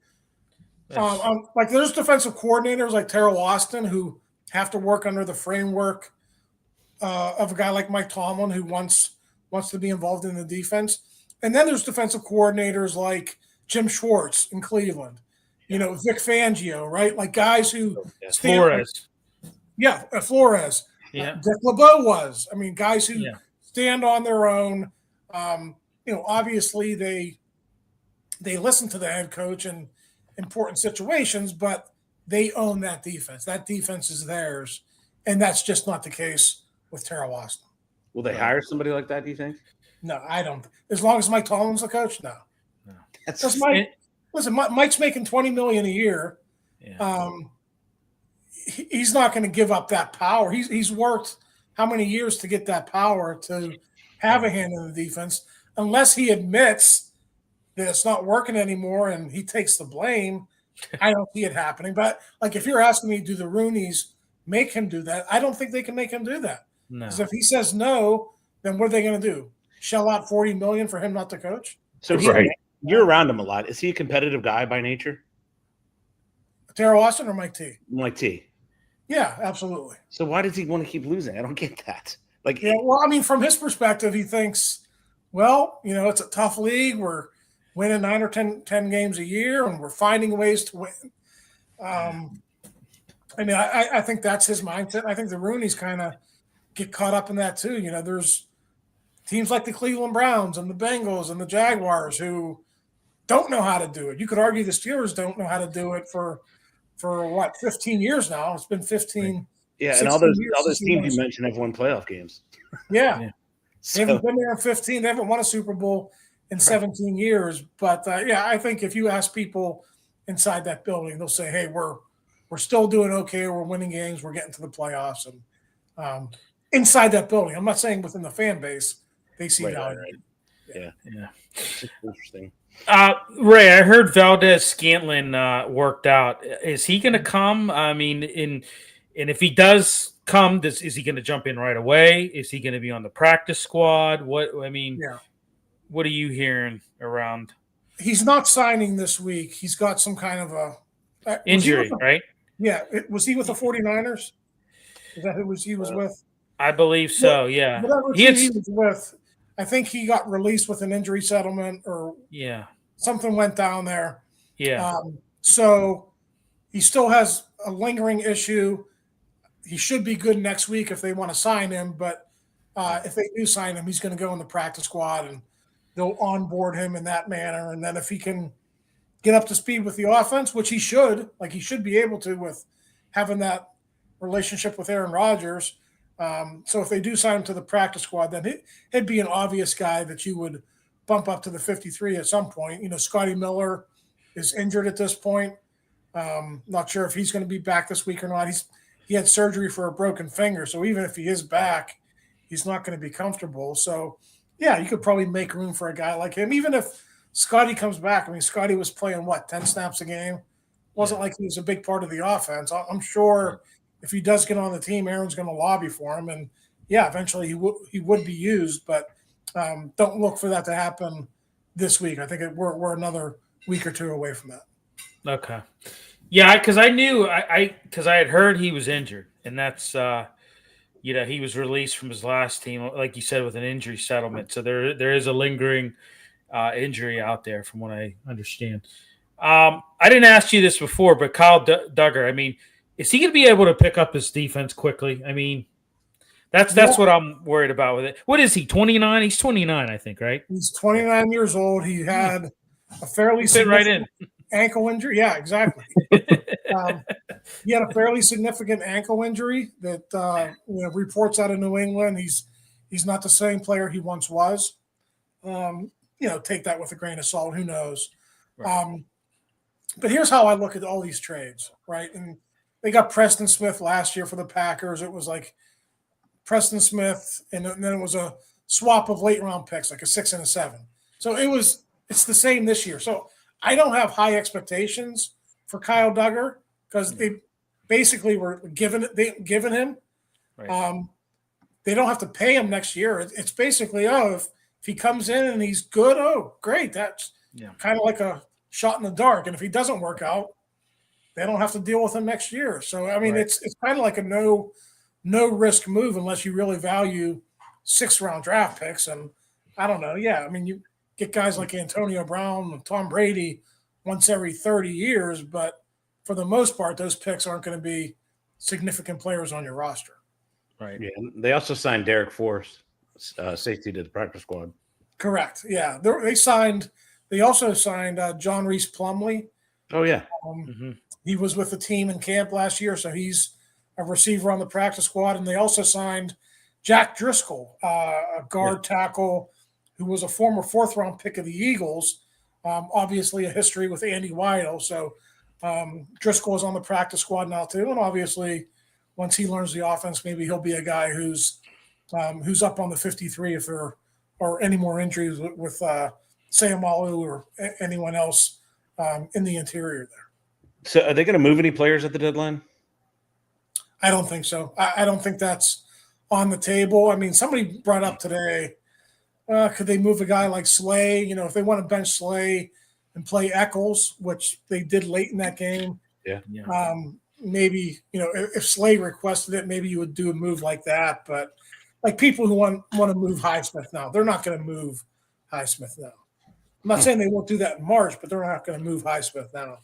like there's defensive coordinators like Terrell Austin who have to work under the framework of a guy like Mike Tomlin who wants to be involved in the defense. And then there's defensive coordinators like Jim Schwartz in Cleveland, Vic Fangio, right? Like guys who Flores. Flores. Dick LeBeau was. I mean, guys who stand on their own. Obviously they listen to the head coach in important situations, but they own that defense. That defense is theirs, and that's just not the case with Terrell Austin. Will they hire somebody like that, do you think? No, I don't. As long as Mike Tomlin's the coach, no. That's Mike's making $20 million a year. Yeah. He's not going to give up that power. He's worked how many years to get that power to have a hand in the defense, unless he admits that it's not working anymore and he takes the blame. I don't see it happening. But like if you're asking me, do the Rooneys make him do that? I don't think they can make him do that. Because if he says no, then what are they going to do? Shell out $40 million for him not to coach? So you're around him a lot. Is he a competitive guy by nature? Terrell Austin or Mike T? Mike T. Yeah, absolutely. So why does he want to keep losing? I don't get that. From his perspective, he thinks, it's a tough league. We're winning 9 or 10 games a year, and we're finding ways to win. I think that's his mindset. I think the Rooneys kind of get caught up in that too. There's teams like the Cleveland Browns and the Bengals and the Jaguars who don't know how to do it. You could argue the Steelers don't know how to do it for 15 years now. It's been 15. Yeah, and all those teams you mentioned have won playoff games. Yeah. They haven't been there in 15. They haven't won a Super Bowl in 17 years. But I think if you ask people inside that building, they'll say, "Hey, we're still doing okay. We're winning games. We're getting to the playoffs." And inside that building, I'm not saying within the fan base, they see value. Right. Yeah. Interesting. Ray, I heard Valdez-Scantling worked out. Is he going to come? I mean, and if he does come, is he going to jump in right away? Is he going to be on the practice squad? What are you hearing around? He's not signing this week. He's got some kind of a injury, right? Yeah. Was he with the 49ers? Is that who he was with? I believe so, yeah. Whatever team he was with, I think he got released with an injury settlement or something went down there. Yeah. So he still has a lingering issue. He should be good next week if they want to sign him. But if they do sign him, he's going to go in the practice squad and they'll onboard him in that manner. And then if he can get up to speed with the offense, which he should be able to with having that relationship with Aaron Rodgers. So if they do sign him to the practice squad, then he'd be an obvious guy that you would bump up to the 53 at some point. Scotty Miller is injured at this point. Not sure if he's going to be back this week or not. He had surgery for a broken finger. So even if he is back, he's not going to be comfortable. So, yeah, you could probably make room for a guy like him, even if Scotty comes back. I mean, Scotty was playing, 10 snaps a game? Wasn't like he was a big part of the offense. I'm sure if he does get on the team, Aaron's going to lobby for him. And, yeah, eventually he would be used. But don't look for that to happen this week. I think we're another week or two away from that. Okay. Yeah, because I knew because I had heard he was injured, and that's he was released from his last team, like you said, with an injury settlement. So there is a lingering injury out there, from what I understand. I didn't ask you this before, but Kyle Duggar, I mean, is he going to be able to pick up his defense quickly? I mean, that's what I'm worried about with it. What is he? 29? He's 29, I think, right? He's 29 years old. He had a fairly fit right in. Ankle injury. Yeah, exactly. He had a fairly significant ankle injury that reports out of New England. He's not the same player he once was. Take that with a grain of salt. Who knows? Right. But here's how I look at all these trades, right? And they got Preston Smith last year for the Packers. It was like Preston Smith, and then it was a swap of late round picks, like a 6 and a 7. So it's the same this year. So I don't have high expectations for Kyle Duggar because they basically were given him. Right. They don't have to pay him next year. It's basically, if he comes in and he's good, great. That's kind of like a shot in the dark. And if he doesn't work out, they don't have to deal with him next year. So, I mean, it's kind of like a no risk move unless you really value 6th-round draft picks. And I don't know. Yeah, I mean, you get guys like Antonio Brown and Tom Brady once every 30 years, but for the most part, those picks aren't going to be significant players on your roster. Right. Yeah. They also signed Derek Force, safety, to the practice squad. Correct. Yeah. They also signed John Reese Plumlee. Oh, yeah. He was with the team in camp last year, so he's a receiver on the practice squad. And they also signed Jack Driscoll, a guard tackle who was a former 4th-round pick of the Eagles, obviously a history with Andy Weidel. So Driscoll is on the practice squad now too, and obviously once he learns the offense, maybe he'll be a guy who's up on the 53 if there are any more injuries with Sayamalu or anyone else in the interior there. So are they going to move any players at the deadline? I don't think so. I don't think that's on the table. I mean, somebody brought up today, could they move a guy like Slay? If they want to bench Slay and play Eccles, which they did late in that game. Yeah. Maybe, if Slay requested it, maybe you would do a move like that. But like people who want to move Highsmith now, they're not going to move Highsmith now. I'm not saying they won't do that in March, but they're not going to move Highsmith now.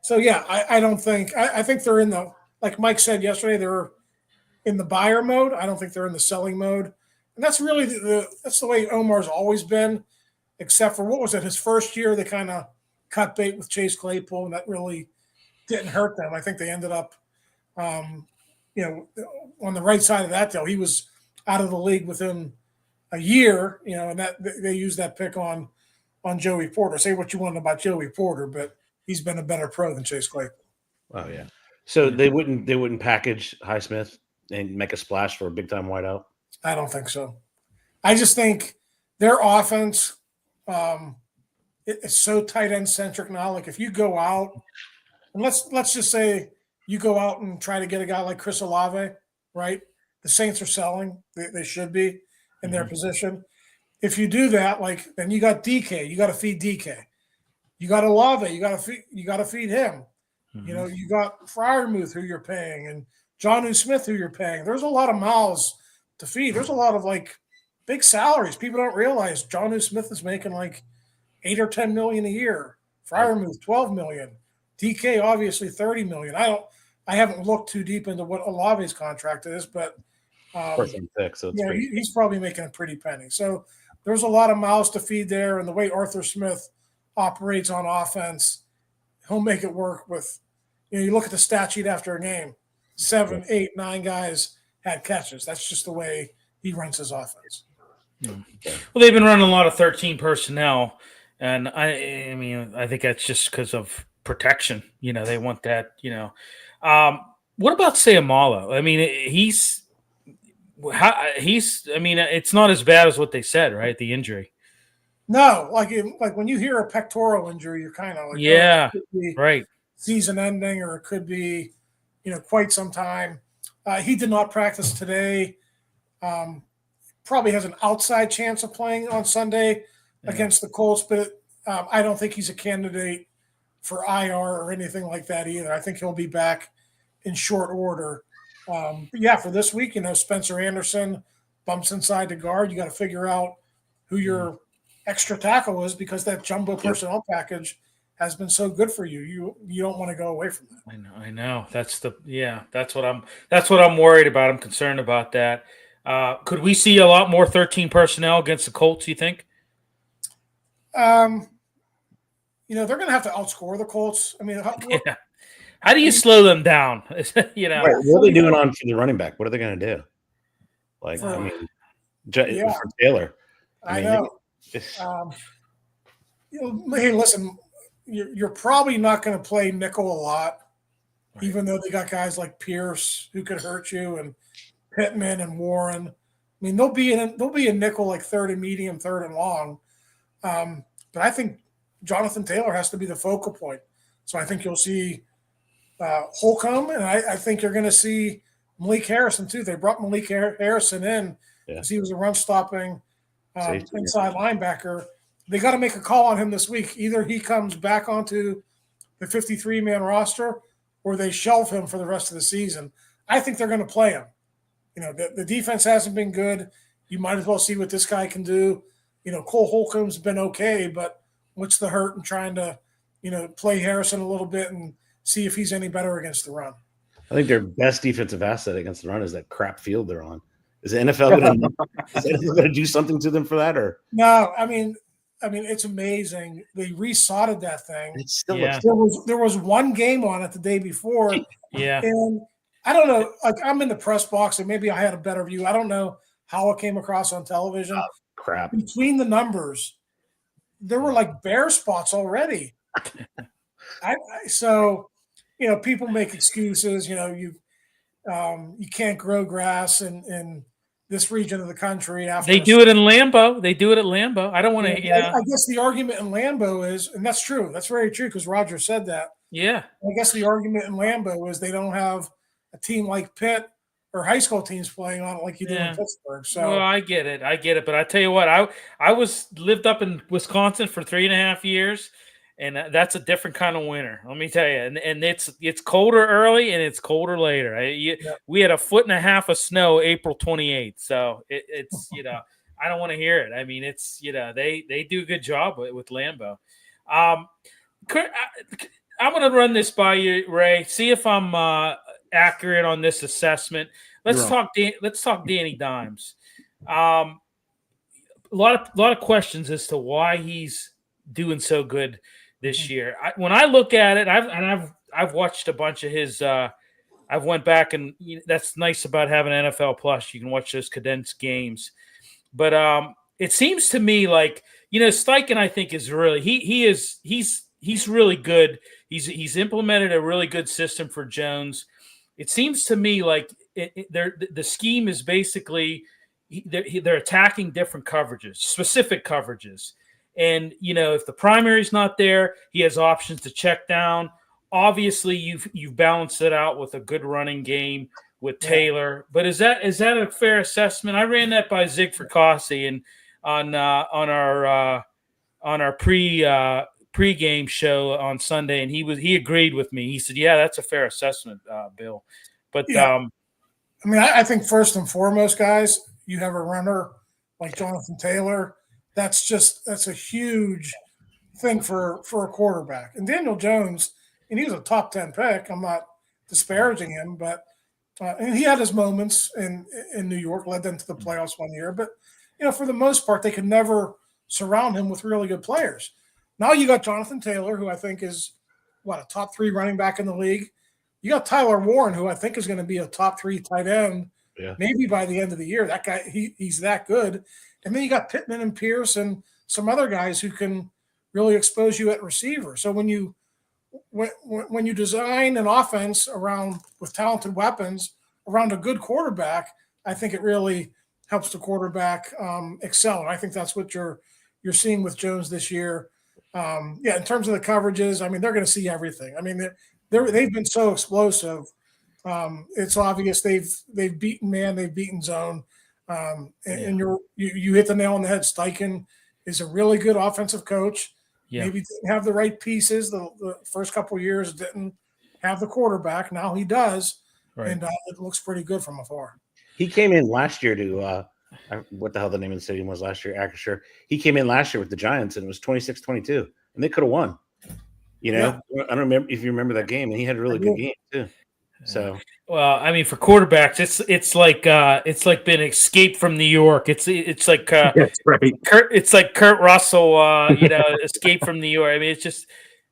So, yeah, I don't think – I think they're in the – like Mike said yesterday, they're in the buyer mode. I don't think they're in the selling mode. And that's really that's the way Omar's always been, except for, what was it, his first year they kind of cut bait with Chase Claypool, and that really didn't hurt them. I think they ended up, on the right side of that deal. He was out of the league within a year, and that they used that pick on Joey Porter. Say what you want about Joey Porter, but he's been a better pro than Chase Claypool. Oh, yeah. So they wouldn't package Highsmith and make a splash for a big-time wideout? I don't think so. I just think their offense is so tight end centric now. Like if you go out and let's just say you go out and try to get a guy like Chris Olave, right? The Saints are selling. They should be in their position. If you do that, then you got DK. You got to feed DK. You got Olave. You got to feed him. Mm-hmm. You got Freiermuth who you're paying and Jonnu Smith who you're paying. There's a lot of mouths to feed. There's a lot of big salaries. People don't realize Jonnu Smith is making 8 or 10 million a year. Freiermuth, 12 million. DK obviously 30 million. I haven't looked too deep into what Olave's contract is, but he's probably making a pretty penny. So there's a lot of mouths to feed there, and the way Arthur Smith operates on offense, he'll make it work with. You look at the stat sheet after a game, 7, 8, 9 guys had catches. That's just the way he runs his offense. Yeah. Well, they've been running a lot of 13 personnel, and I mean, I think that's just because of protection. They want that. What about Sayamalo? I mean, I mean, it's not as bad as what they said, right? The injury. No, like when you hear a pectoral injury, you're kind of like, yeah, right. Season ending, or it could be, quite some time. He did not practice today. Probably has an outside chance of playing on Sunday against the Colts, but I don't think he's a candidate for IR or anything like that either. I think he'll be back in short order. But yeah, for this week, Spencer Anderson bumps inside the guard. You got to figure out who your extra tackle is, because that jumbo personnel package has been so good for you. You don't want to go away from that. I know. That's what I'm worried about. I'm concerned about that. Could we see a lot more 13 personnel against the Colts, you think? They're going to have to outscore the Colts. I mean, how do you slow them down? Right. What are they doing on for the running back? What are they going to do? For Taylor. I know. Hey, listen, you're probably not going to play nickel a lot, even though they got guys like Pierce who could hurt you, and Pittman and Warren. I mean, they'll be a nickel like third and medium, third and long. But I think Jonathan Taylor has to be the focal point. So I think you'll see Holcomb, and I think you're going to see Malik Harrison too. They brought Malik Harrison in because he was a run-stopping inside linebacker. They got to make a call on him this week. Either he comes back onto the 53-man roster, or they shelve him for the rest of the season. I think they're going to play him. The defense hasn't been good. You might as well see what this guy can do. Cole Holcomb's been okay, but what's the hurt in trying to, play Harrison a little bit and see if he's any better against the run? I think their best defensive asset against the run is that crap field they're on. Is the NFL going to do something to them for that, or no? I mean, it's amazing. They resodded that thing. It still there was one game on it the day before. Yeah. And I don't know, like, I'm in the press box and maybe I had a better view. I don't know how it came across on television. Crap. Between the numbers, there were like bare spots already. So people make excuses. You can't grow grass in this region of the country. After they do it in Lambeau. They do it at Lambeau. I don't want to. I guess the argument in Lambeau is, and that's true. That's very true, because Roger said that. Yeah. I guess the argument in Lambeau is they don't have a team like Pitt or high school teams playing on it like you do in Pittsburgh. So well, I get it. But I tell you what, I lived up in Wisconsin for 3.5 years, and that's a different kind of winter. Let me tell you. And it's colder early and it's colder later. We had 1.5 foot of snow April 28th. So it's I don't want to hear it. I mean, it's they do a good job with Lambeau. I'm going to run this by you, Ray. See if I'm accurate on this assessment. Let's talk Danny Dimes. A lot of questions as to why he's doing so good this year. When I look at it, I've watched a bunch of his. I've went back, and that's nice about having NFL Plus. You can watch those condensed games. But it seems to me like Steichen, I think, is really he's really good. He's implemented a really good system for Jones. It seems to me like the scheme is basically they're attacking different coverages, specific coverages. And, if the primary's not there, he has options to check down. Obviously, you've balanced it out with a good running game with Taylor. But is that a fair assessment? I ran that by Zig Fracassi and on our pre-game show on Sunday, and he agreed with me. He said, "Yeah, that's a fair assessment, Bill." But I think first and foremost, guys, you have a runner like Jonathan Taylor. That's a huge thing for a quarterback. And Daniel Jones, and he was a top 10 pick. I'm not disparaging him, but and he had his moments in New York, led them to the playoffs one year. But for the most part, they could never surround him with really good players. Now you got Jonathan Taylor, who I think is a top 3 running back in the league. You got Tyler Warren, who I think is going to be a top 3 tight end, maybe by the end of the year. That guy, he's that good. And then you got Pittman and Pierce and some other guys who can really expose you at receiver. So when you design an offense with talented weapons around a good quarterback, I think it really helps the quarterback excel. And I think that's what you're seeing with Jones this year. In terms of the coverages, I mean, they're going to see everything. I mean, they've been so explosive. It's obvious they've beaten man, they've beaten zone. And you hit the nail on the head. Steichen is a really good offensive coach. Yeah. Maybe didn't have the right pieces. The first couple of years didn't have the quarterback. Now he does, and it looks pretty good from afar. He came in last year to what the hell the name of the stadium was last year? Acrisure. He came in last year with the Giants, and it was 26-22, and they could have won. I don't remember if you remember that game, and he had a really good game too. So, well, I mean, for quarterbacks, it's like being escaped from New York. It's like That's right. It's like Kurt Russell, escape from New York. I mean,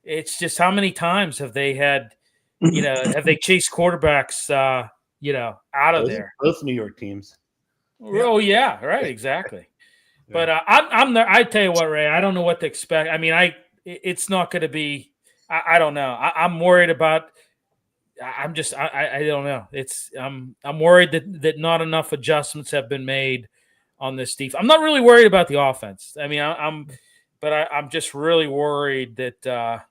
it's just how many times have they had, have they chased quarterbacks, out of there? Both New York teams. Oh yeah, right, exactly. But I'm there. I tell you what, Ray, I don't know what to expect. I mean, it's not going to be. I don't know. I'm worried about. I don't know. I'm worried that not enough adjustments have been made on this defense. I'm not really worried about the offense. I mean, I'm just really worried that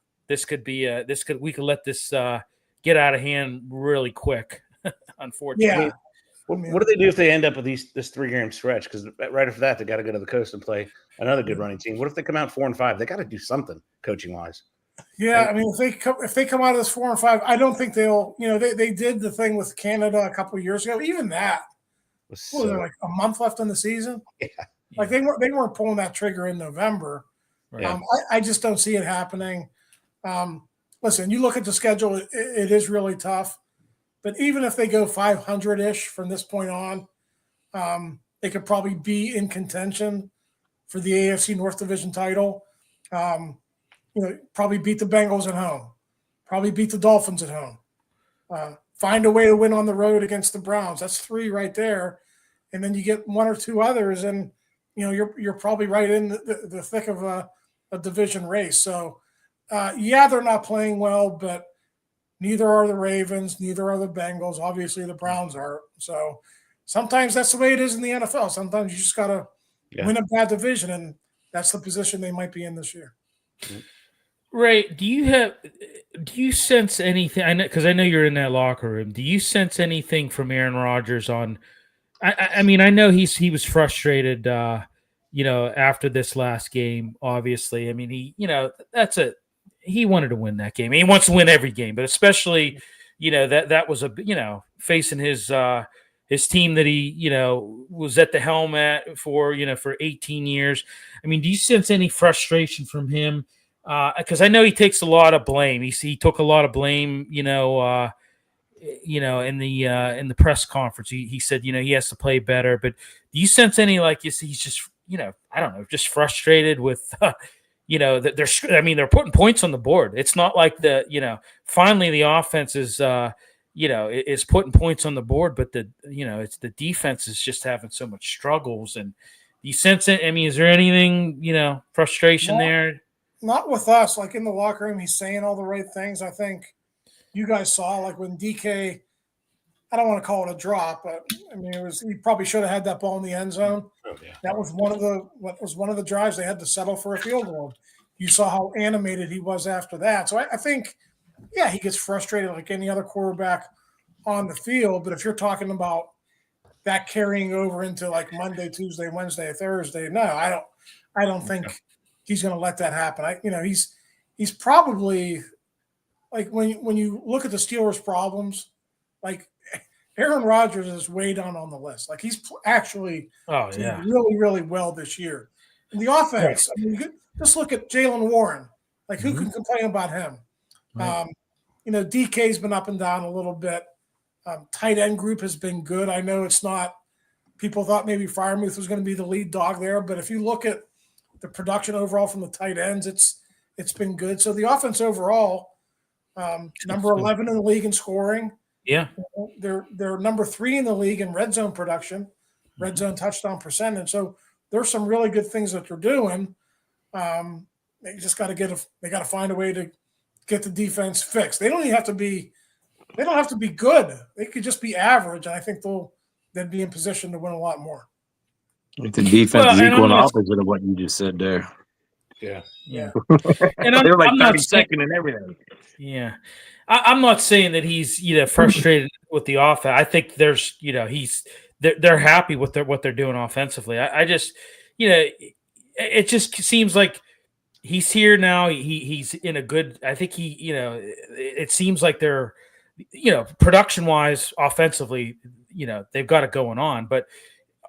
we could let this get out of hand really quick. Unfortunately. Yeah. What do they do if they end up with this 3-game stretch? Because right after that, they got to go to the coast and play another good running team. What if they come out 4-5? They got to do something coaching wise. Yeah, I mean, if they come out of this 4-5, I don't think they'll. They did the thing with Canada a couple of years ago. Even that was like a month left in the season. Yeah. Like they weren't pulling that trigger in November. Right. I just don't see it happening. Listen, you look at the schedule; it is really tough. But even if they go 500-ish from this point on, they could probably be in contention for the AFC North Division title. Probably beat the Bengals at home, probably beat the Dolphins at home, find a way to win on the road against the Browns. That's 3 right there. And then you get 1 or 2 others, and you're probably right in the thick of a division race. So, they're not playing well, but neither are the Ravens, neither are the Bengals. Obviously, the Browns are. So sometimes that's the way it is in the NFL. Sometimes you just got to win a bad division, and that's the position they might be in this year. Ray, do you sense anything? I know, because I know you're in that locker room. Do you sense anything from Aaron Rodgers on? I mean, I know he was frustrated, after this last game. Obviously, I mean, he wanted to win that game. He wants to win every game, but especially, that was facing his team that he, was at the helm at for 18 years. I mean, do you sense any frustration from him? Because I know he takes a lot of blame. He took a lot of blame, in the press conference. He said, he has to play better. But do you sense any he's just, I don't know, just frustrated with, that they're putting points on the board. It's not like finally the offense is, is putting points on the board, but it's the defense is just having so much struggles. And do you sense it? I mean, is there anything, frustration there? Not with us. Like in the locker room, he's saying all the right things. I think you guys saw, like when DK, I don't want to call it a drop, but I mean, he probably should have had that ball in the end zone. Oh, yeah. That was one of the drives they had to settle for a field goal. You saw how animated he was after that. So I think, he gets frustrated like any other quarterback on the field. But if you're talking about that carrying over into like Monday, Tuesday, Wednesday, Thursday, no, I don't think he's going to let that happen. He's probably like when you look at the Steelers' problems, like Aaron Rodgers is way down on the list. Like he's actually really, really well this year. And the offense, I mean, just look at Jaylen Warren. Like who can complain about him? Right. DK's been up and down a little bit. Tight end group has been good. I know it's not. People thought maybe Freiermuth was going to be the lead dog there, but if you look at the production overall from the tight ends, it's been good. So the offense overall, number 11 in the league in scoring. Yeah, they're number 3 in the league in red zone production, red zone touchdown percentage. So there's some really good things that they're doing. They just got to find a way to get the defense fixed. They don't have to be good. They could just be average, and I think they'll they'd be in position to win a lot more. The defense is and equal I'm and not- opposite of what you just said there. Yeah. And They were like I'm not 32nd and everything. Yeah. I'm not saying that he's frustrated with the offense. I think there's they're happy with what they're doing offensively. I just it just seems like he's here now. He's in a good. I think it seems like they're production wise offensively they've got it going on, but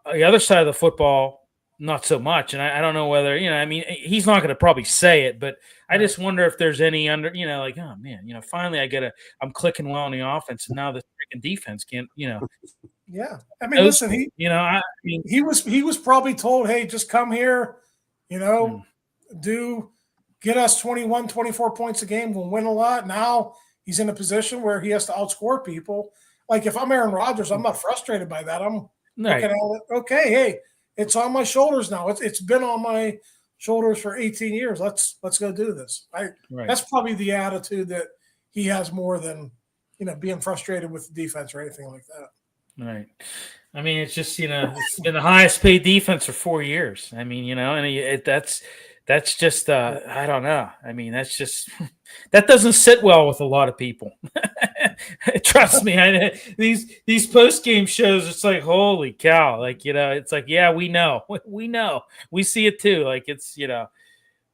the other side of the football not so much. And I don't know whether he's not going to probably say it, but I just wonder if there's any oh man, finally I'm clicking well on the offense, and now the freaking defense can't. Yeah, I mean, listen, he was probably told, hey, just come here, get us 21, 24 points a game, we'll win a lot. Now he's in a position where he has to outscore people. Like if I'm Aaron Rodgers, I'm not frustrated by that. I'm looking at it, okay, hey, it's on my shoulders now. It's been on my shoulders for 18 years. Let's go do this. That's probably the attitude that he has more than being frustrated with the defense or anything like that. Right. I mean, it's just it's been the highest paid defense for 4 years. I mean, and that's just I don't know. I mean, that's just that doesn't sit well with a lot of people. Trust me. These post game shows, it's like holy cow. Like it's like we know, we see it too. Like it's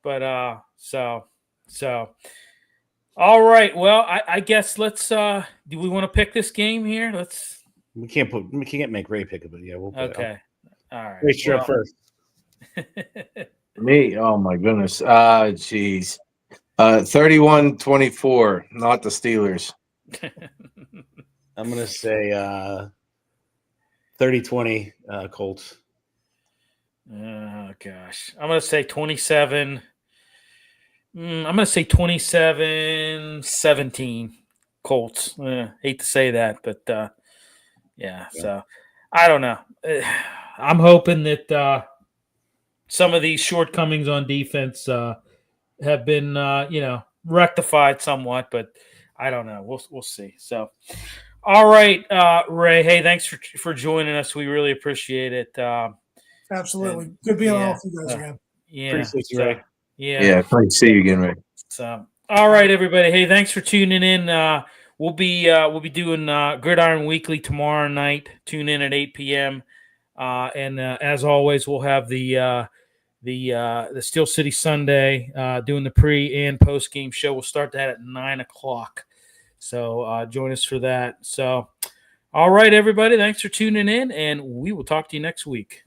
but so. All right. Well, I guess let's. Do we want to pick this game here? We can't make Ray pick it, but yeah, we'll. Okay. All right. Ray, you're up first. Me? Oh my goodness. Jeez. 31-24, not the Steelers. I'm gonna say 30-20 Colts. Oh gosh. I'm gonna say 27. I'm gonna say 27-17 Colts. Hate to say that, but yeah. So I don't know. I'm hoping that some of these shortcomings on defense have been rectified somewhat, but I don't know. We'll see. So all right, Ray. Hey, thanks for joining us. We really appreciate it. Absolutely. Good being on with you guys again. Yeah. Appreciate you, Ray. Yeah, great to see you again, Ray. So all right, everybody. Hey, thanks for tuning in. We'll be doing Gridiron Weekly tomorrow night. Tune in at 8 p.m. And as always, we'll have the Steel City Sunday doing the pre and post game show. We'll start that at 9:00. So join us for that. So, all right, everybody. Thanks for tuning in, and we will talk to you next week.